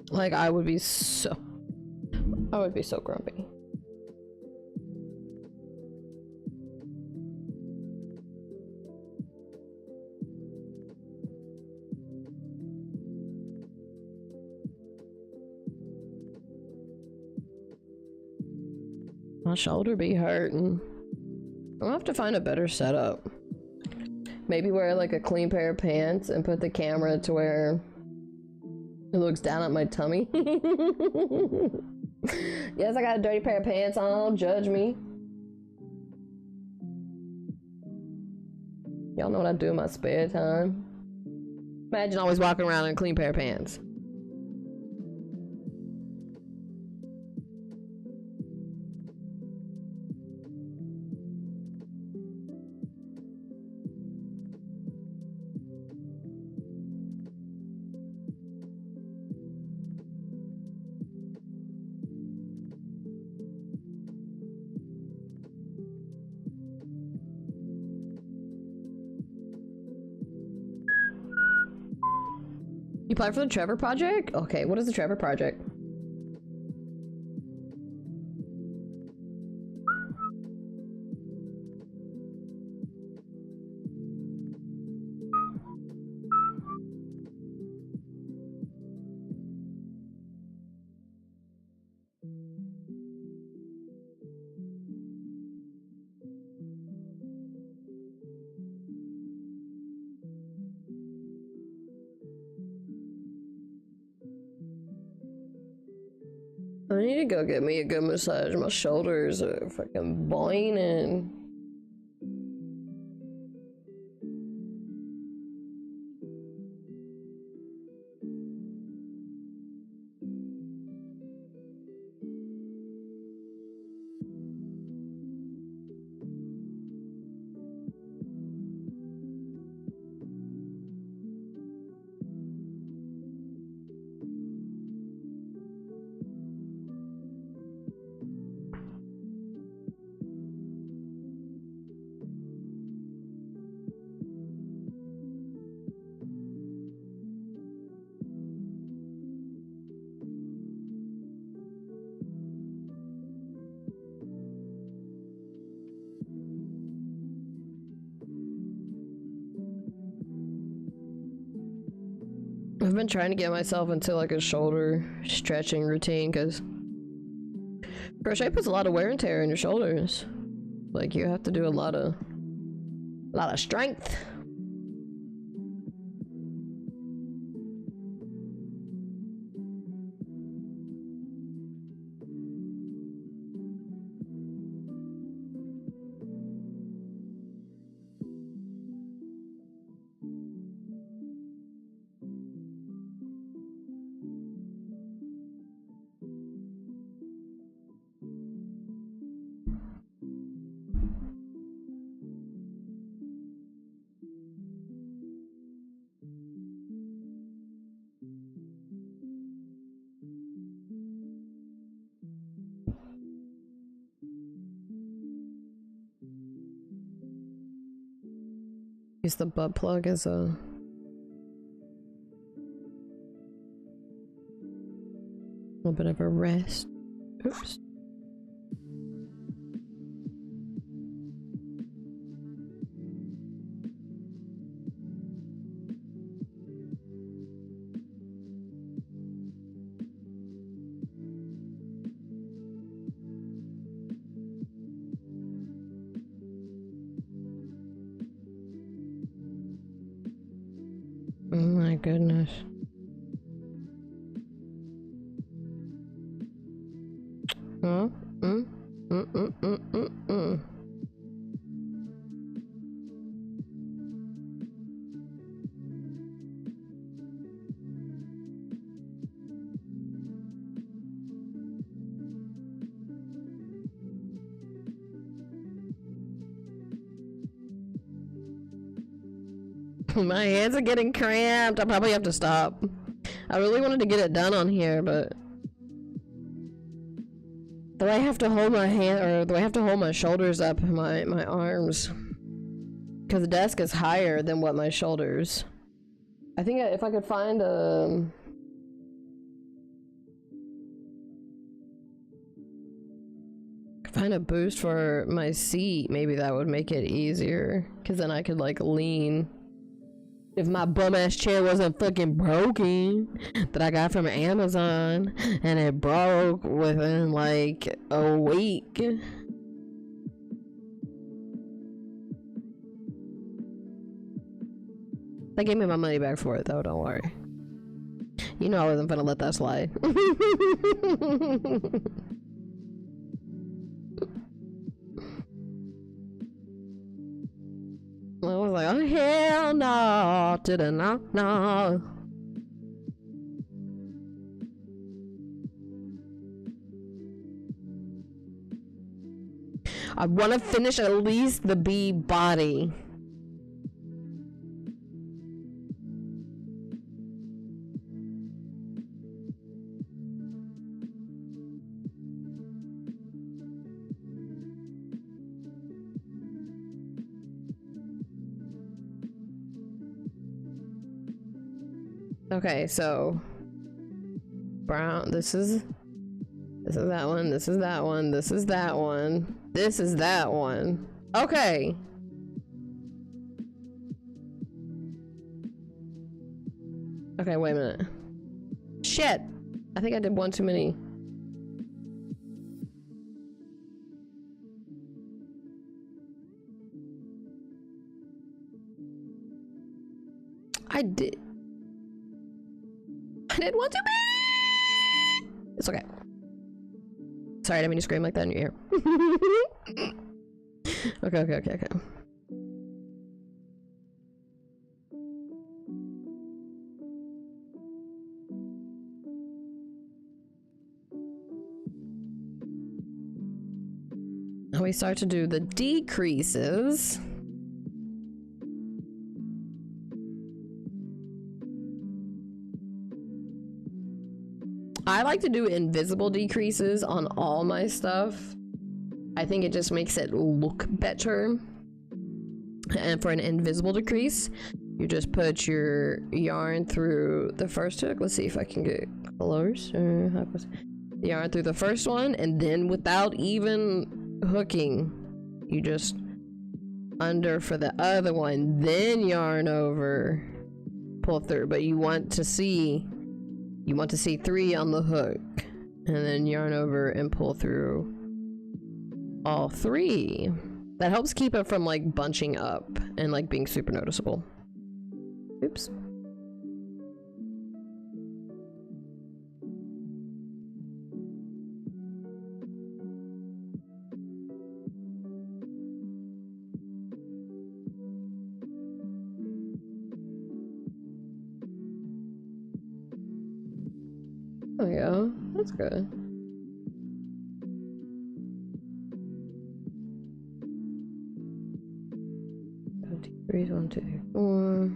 Like, I would be so grumpy. My shoulder be hurting. I'll have to find a better setup. Maybe wear like a clean pair of pants and put the camera to where it looks down at my tummy. Yes, I got a dirty pair of pants on, don't judge me. Y'all know what I do in my spare time. Imagine always walking around in a clean pair of pants. You applied for the Trevor Project? Okay, what is the Trevor Project? need to go get me a good massage. My shoulders are fucking boiling. I've been trying to get myself into like a shoulder stretching routine because crochet puts a lot of wear and tear in your shoulders. Like you have to do a lot of strength. Use the butt plug as a little bit of a rest. Oops. Oh my goodness. Huh? My hands are getting cramped. I probably have to stop. I really wanted to get it done on here, but do I have to hold my hand, or do I have to hold my shoulders up, my arms? Because the desk is higher than what my shoulders. I think if I could find a boost for my seat, maybe that would make it easier. Because then I could like lean. If my bum ass chair wasn't fucking broken that I got from Amazon and it broke within like a week. They gave me my money back for it though, don't worry. You know I wasn't gonna let that slide. I was like, oh hell no, to the no. I want to finish at least the bee body. Okay, so brown, this is that one, this is that one, this is that one, this is that one. Okay. Okay, wait a minute. Shit! I think I did one too many. I did one too many! It's okay. Sorry, I didn't mean to scream like that in your ear. Okay. Now we start to do the decreases. I like to do invisible decreases on all my stuff. I think it just makes it look better. And for an invisible decrease, you just put your yarn through the first hook. Let's see if I can get close. The yarn through the first one, and then without even hooking, you just under for the other one, then yarn over, pull through. But you want to see 3 on the hook, and then yarn over and pull through all 3. That helps keep it from like bunching up and like being super noticeable. Oops. There we go. That's good. Three, 1, 2, 3, 4.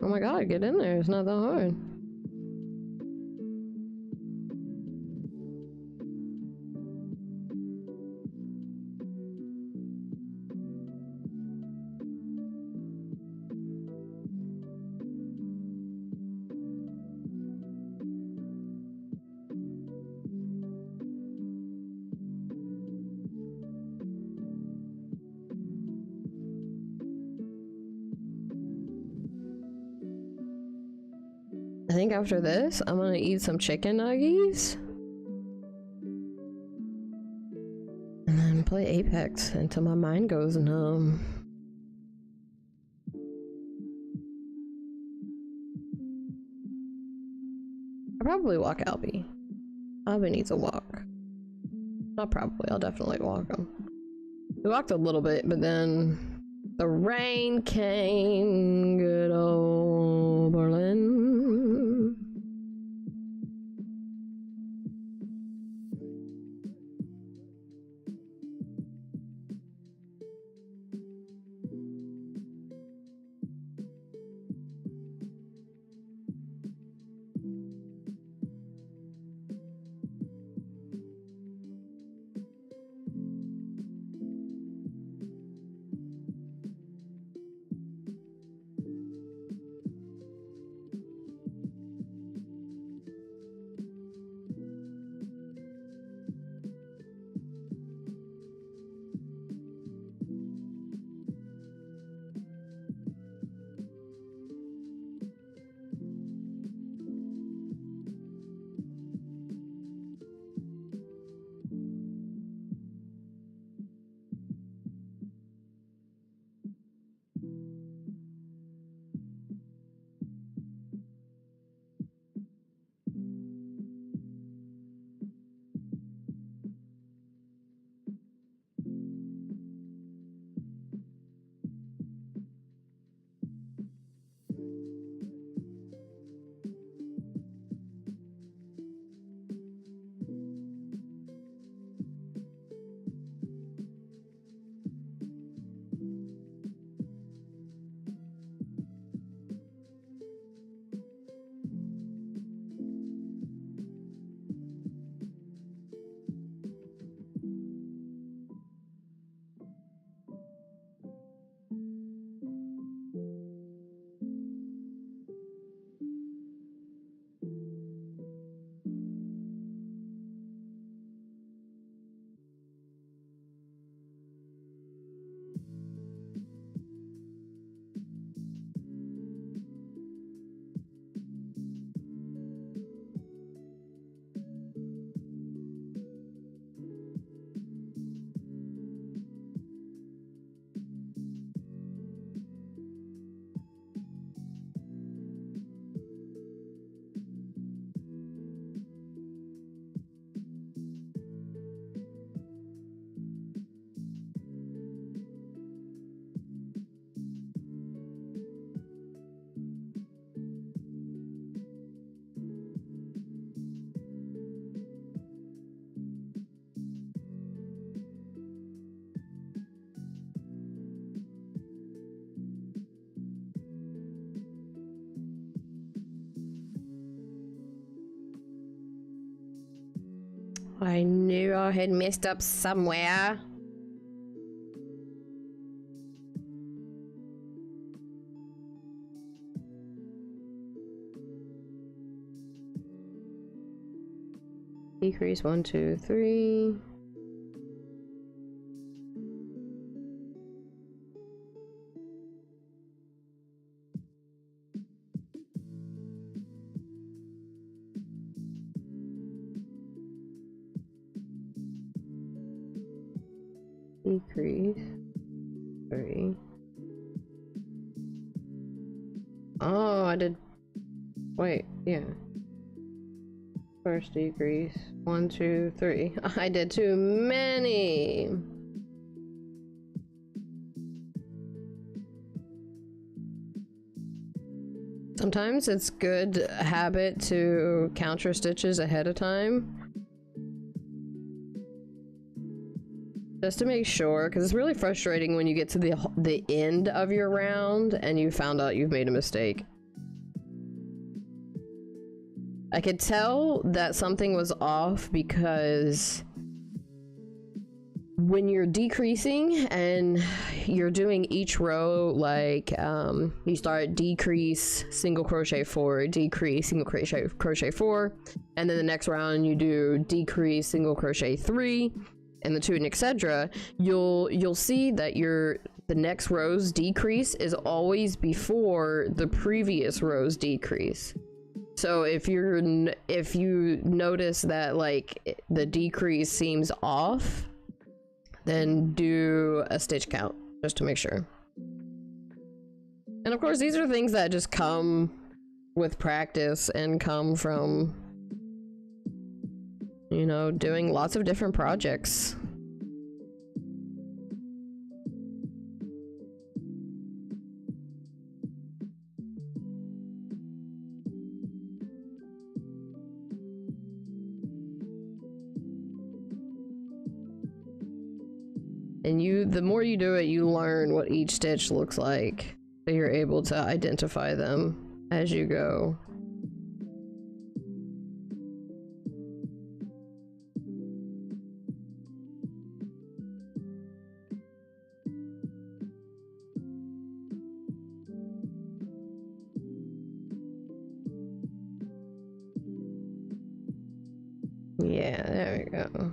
Oh my god, get in there. It's not that hard. I think after this, I'm gonna eat some chicken nuggies. And then play Apex until my mind goes numb. I'll probably walk Albie. Albie needs a walk. Not probably, I'll definitely walk him. We walked a little bit, but then the rain came. Good old Berlin. I knew I had messed up somewhere. Decrease 1, 2, 3. Decrease 3. Oh, I did. Wait, yeah. First decrease 1, 2, 3. I did too many. Sometimes it's good habit to count your stitches ahead of time. Just to make sure, because it's really frustrating when you get to the end of your round and you found out you've made a mistake. I could tell that something was off because when you're decreasing and you're doing each row, like you start decrease single crochet 4, decrease single crochet 4, and then the next round you do decrease single crochet 3 and the 2, and etc. You'll see that the next row's decrease is always before the previous row's decrease. So if you notice that like the decrease seems off, then do a stitch count just to make sure. And of course, these are things that just come with practice and come from, you know, doing lots of different projects. And the more you do it, you learn what each stitch looks like, so you're able to identify them as you go. Yeah, there we go.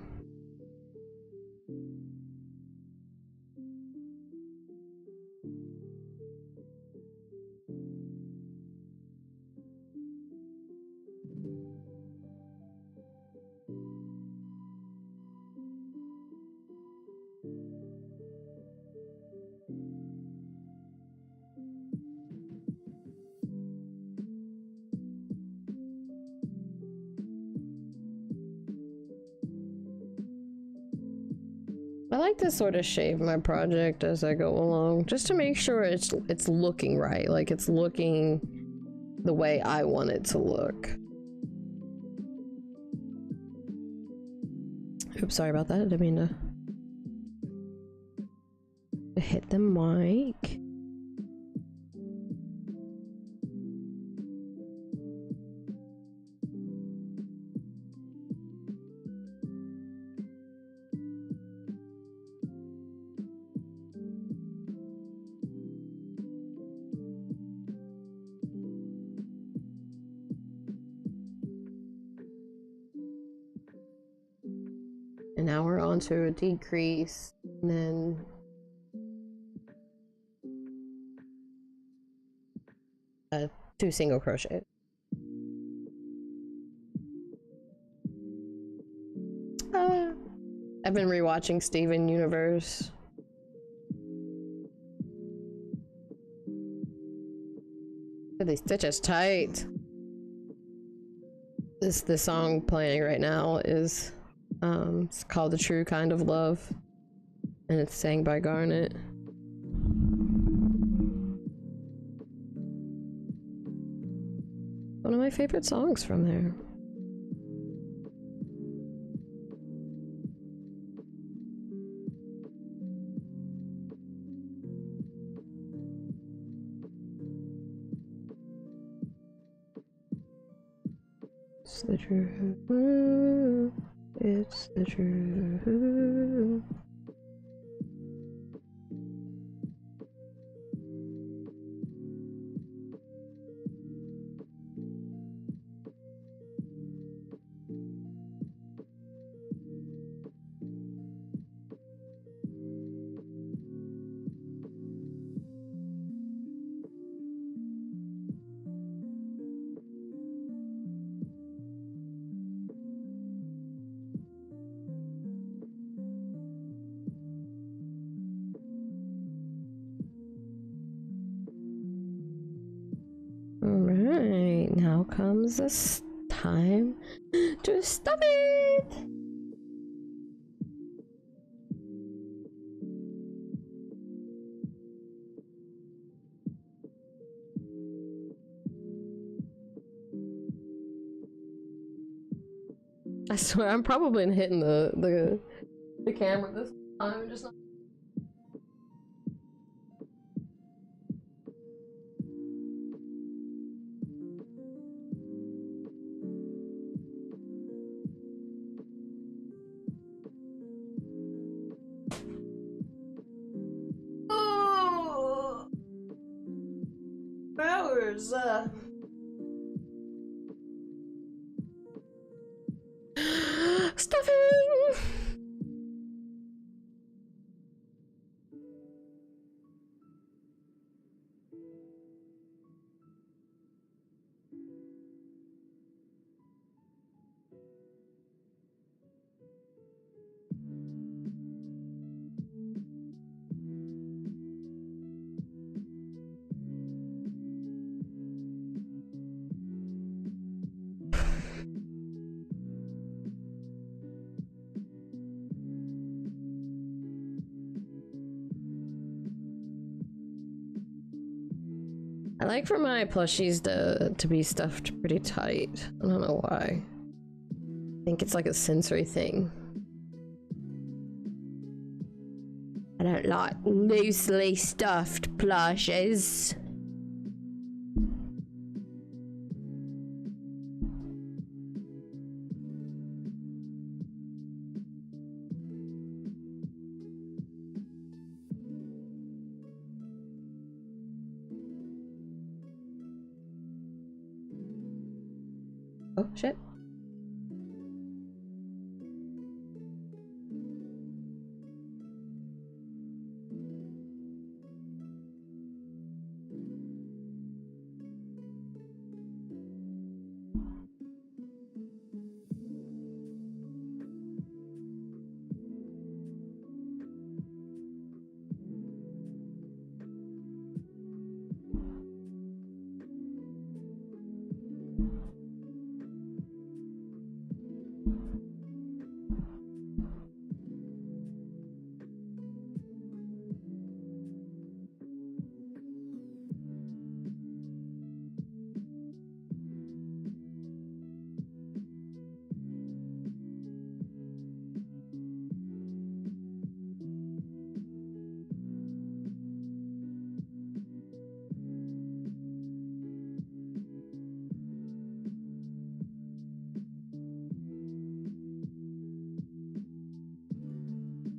I like to sort of shape my project as I go along, just to make sure it's looking right, like it's looking the way I want it to look. Oops, sorry about that. I didn't mean to hit the mic. And now we're on to a decrease, and then two single crochet. I've been rewatching Steven Universe. They stitch us tight. This song playing right now is it's called The True Kind of Love, and it's sang by Garnet. One of my favorite songs from there. It's the truth. It's the truth. Alright, now comes this time to stuff it! I swear I'm probably hitting the camera this time, just not. Oh, hours. Stuffing. I like for my plushies to be stuffed pretty tight. I don't know why. I think it's like a sensory thing. I don't like loosely stuffed plushies. Oh, shit.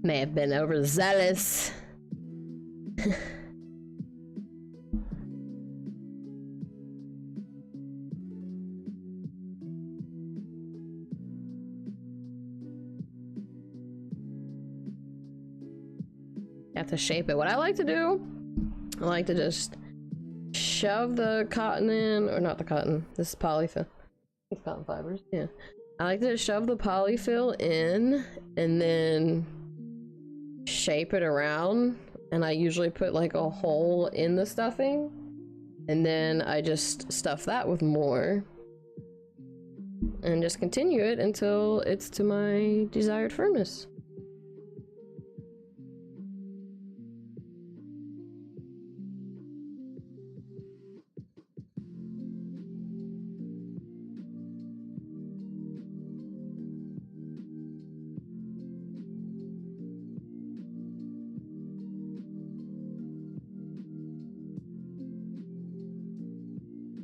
May have been overzealous. Have to shape it. What I like to do, I like to just shove the cotton in, or not the cotton, this is polyfill. It's cotton fibers, yeah. I like to shove the polyfill in and then shape it around, and I usually put like a hole in the stuffing, and then I just stuff that with more and just continue it until it's to my desired firmness.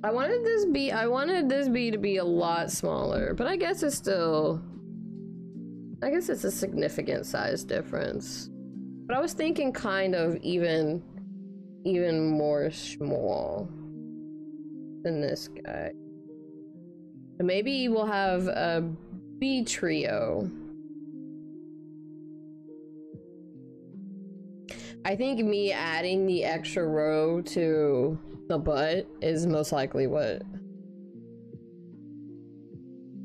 I wanted this bee to be a lot smaller, but I guess it's still I guess it's a significant size difference. But I was thinking kind of even more small than this guy. And maybe we'll have a B trio. I think me adding the extra row to the butt is most likely what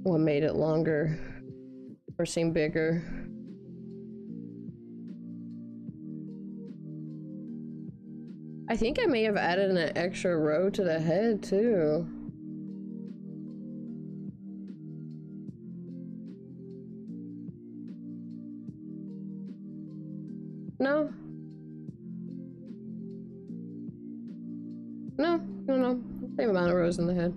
made it longer or seem bigger. I think I may have added an extra row to the head too. No. No. Same amount of rows in the head.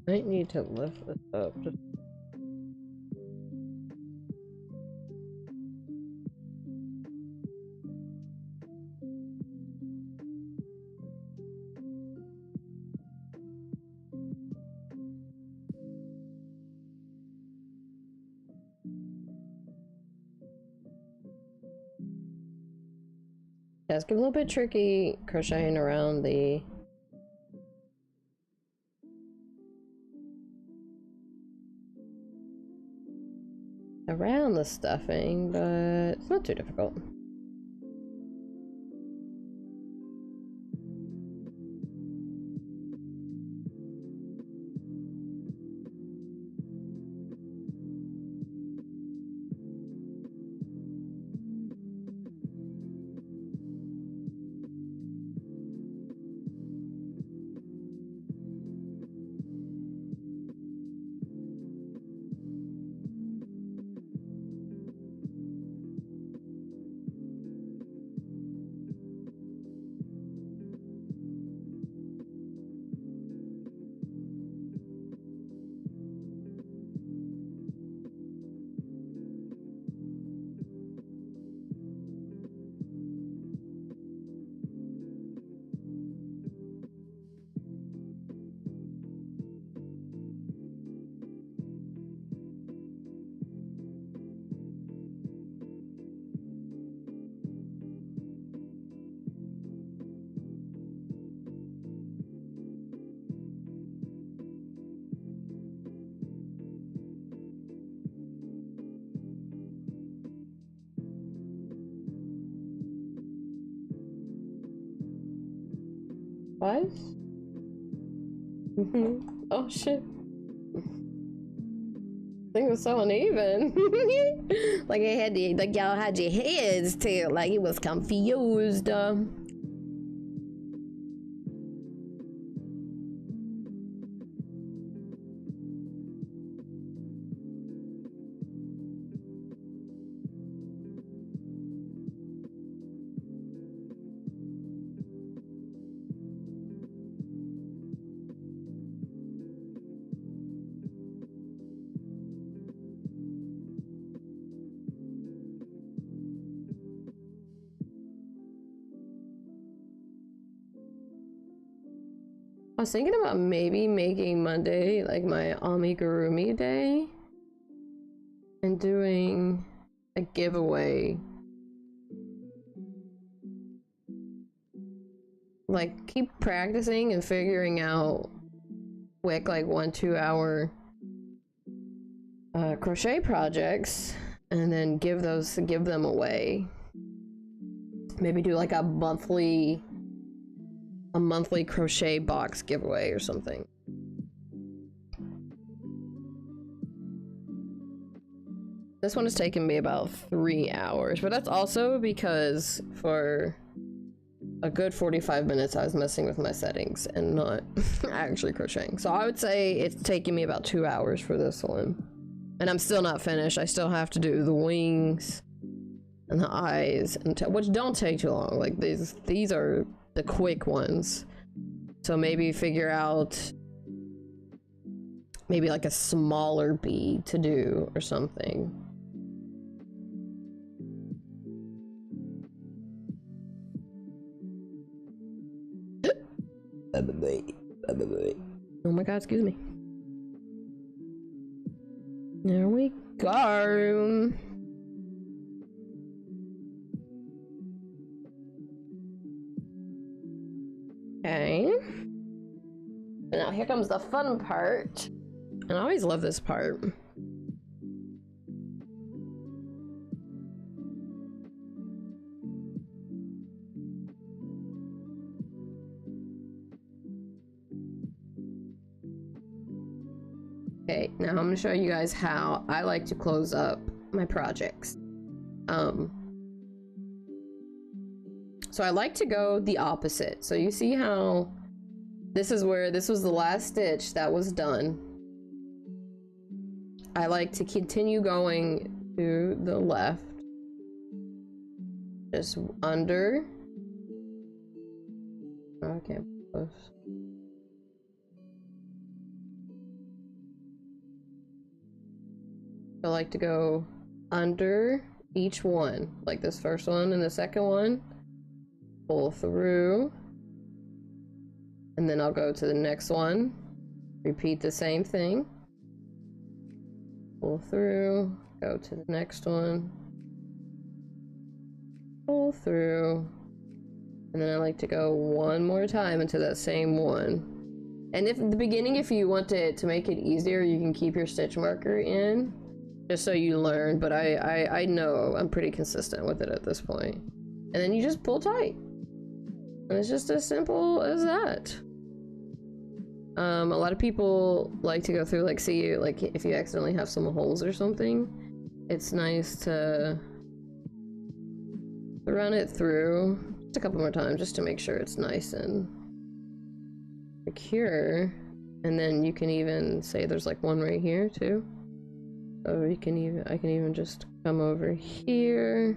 Might need to lift this up. Yeah, it's a little bit tricky crocheting around the stuffing, but it's not too difficult. Twice? Oh shit. Thing was so uneven. Like it had the, like y'all had your heads too, like it was confused. I was thinking about maybe making Monday like my amigurumi day and doing a giveaway. Like keep practicing and figuring out quick like 1-2 hour crochet projects and then give them away. Maybe do like a monthly crochet box giveaway or something. This one has taken me about 3 hours, but that's also because for a good 45 minutes I was messing with my settings and not actually crocheting. So I would say it's taking me about 2 hours for this one. And I'm still not finished. I still have to do the wings and the eyes, and which don't take too long. Like these are the quick ones. So maybe figure out maybe like a smaller bead to do or something. Oh my god, excuse me. There we go. Okay. And now here comes the fun part. And I always love this part. Okay, now I'm gonna show you guys how I like to close up my projects. So I like to go the opposite. So you see how this was the last stitch that was done. I like to continue going to the left. Just under. Okay, close. I like to go under each one, like this first one and the second one. Pull through, and then I'll go to the next one, repeat the same thing, pull through, go to the next one, pull through, and then I like to go one more time into that same one. And if at the beginning, if you want to make it easier, you can keep your stitch marker in just so you learn, but I know I'm pretty consistent with it at this point. And then you just pull tight. And it's just as simple as that. A lot of people like to go through, like, see, like, if you accidentally have some holes or something, it's nice to run it through just a couple more times just to make sure it's nice and secure. And then you can even say there's like one right here too. So I can even just come over here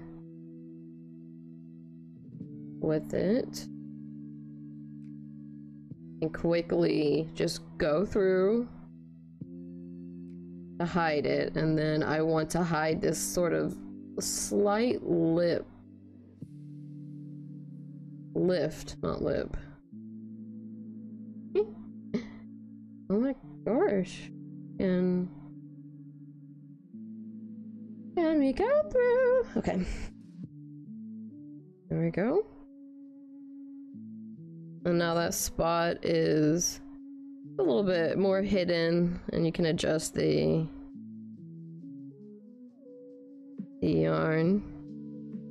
with it and quickly just go through to hide it. And then I want to hide this sort of slight lift, not lip. Oh my gosh. And we go through. Okay. There we go. And now that spot is a little bit more hidden, and you can adjust the yarn,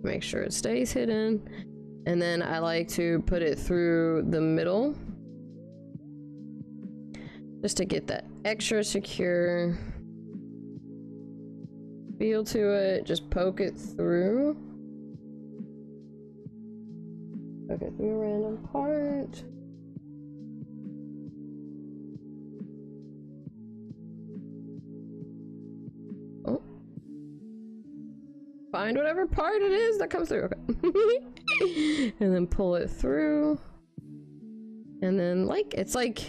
make sure it stays hidden. And then I like to put it through the middle just to get that extra secure feel to it. Just poke it through. Poke it through a random part. Oh. Find whatever part it is that comes through. Okay. And then pull it through. And then like it's like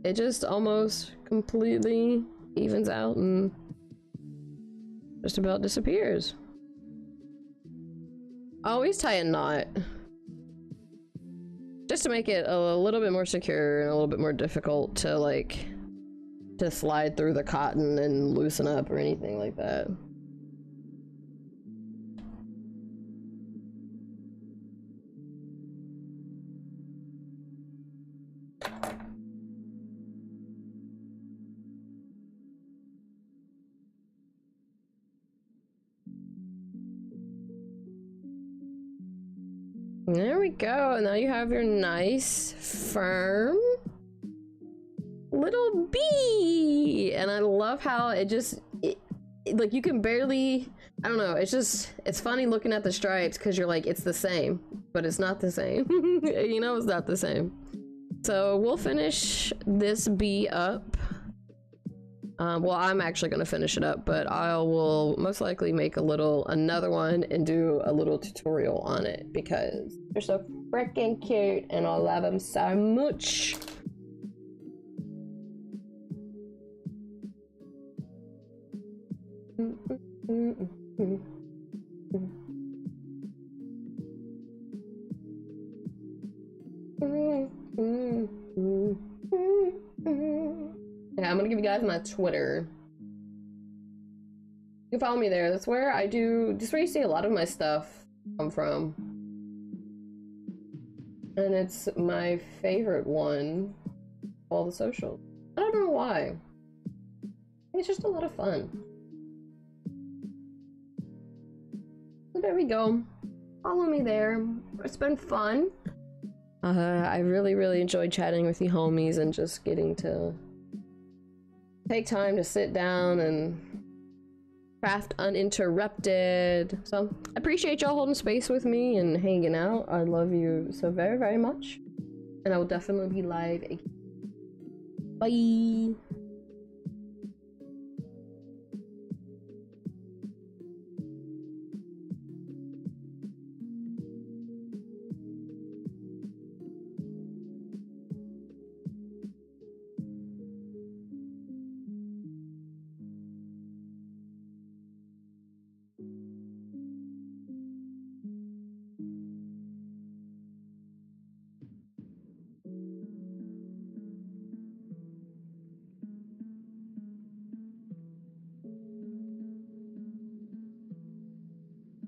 it just almost completely evens out and just about disappears. I always tie a knot just to make it a little bit more secure and a little bit more difficult to like to slide through the cotton and loosen up or anything like that. There we go. Now you have your nice, firm little bee. And I love how it just, like you can barely, I don't know, it's funny looking at the stripes because you're like, it's the same, but it's not the same. You know, it's not the same. So we'll finish this bee up. Well, I'm actually going to finish it up, but I will most likely make another one and do a little tutorial on it because they're so freaking cute and I love them so much. Yeah, I'm gonna give you guys my Twitter. You can follow me there. That's where you see a lot of my stuff come from. And it's my favorite one of all the socials. I don't know why. It's just a lot of fun. So there we go. Follow me there. It's been fun. I really enjoyed chatting with you homies and just getting to take time to sit down and craft uninterrupted. So I appreciate y'all holding space with me and hanging out. I love you so very much. And I will definitely be live again. Bye.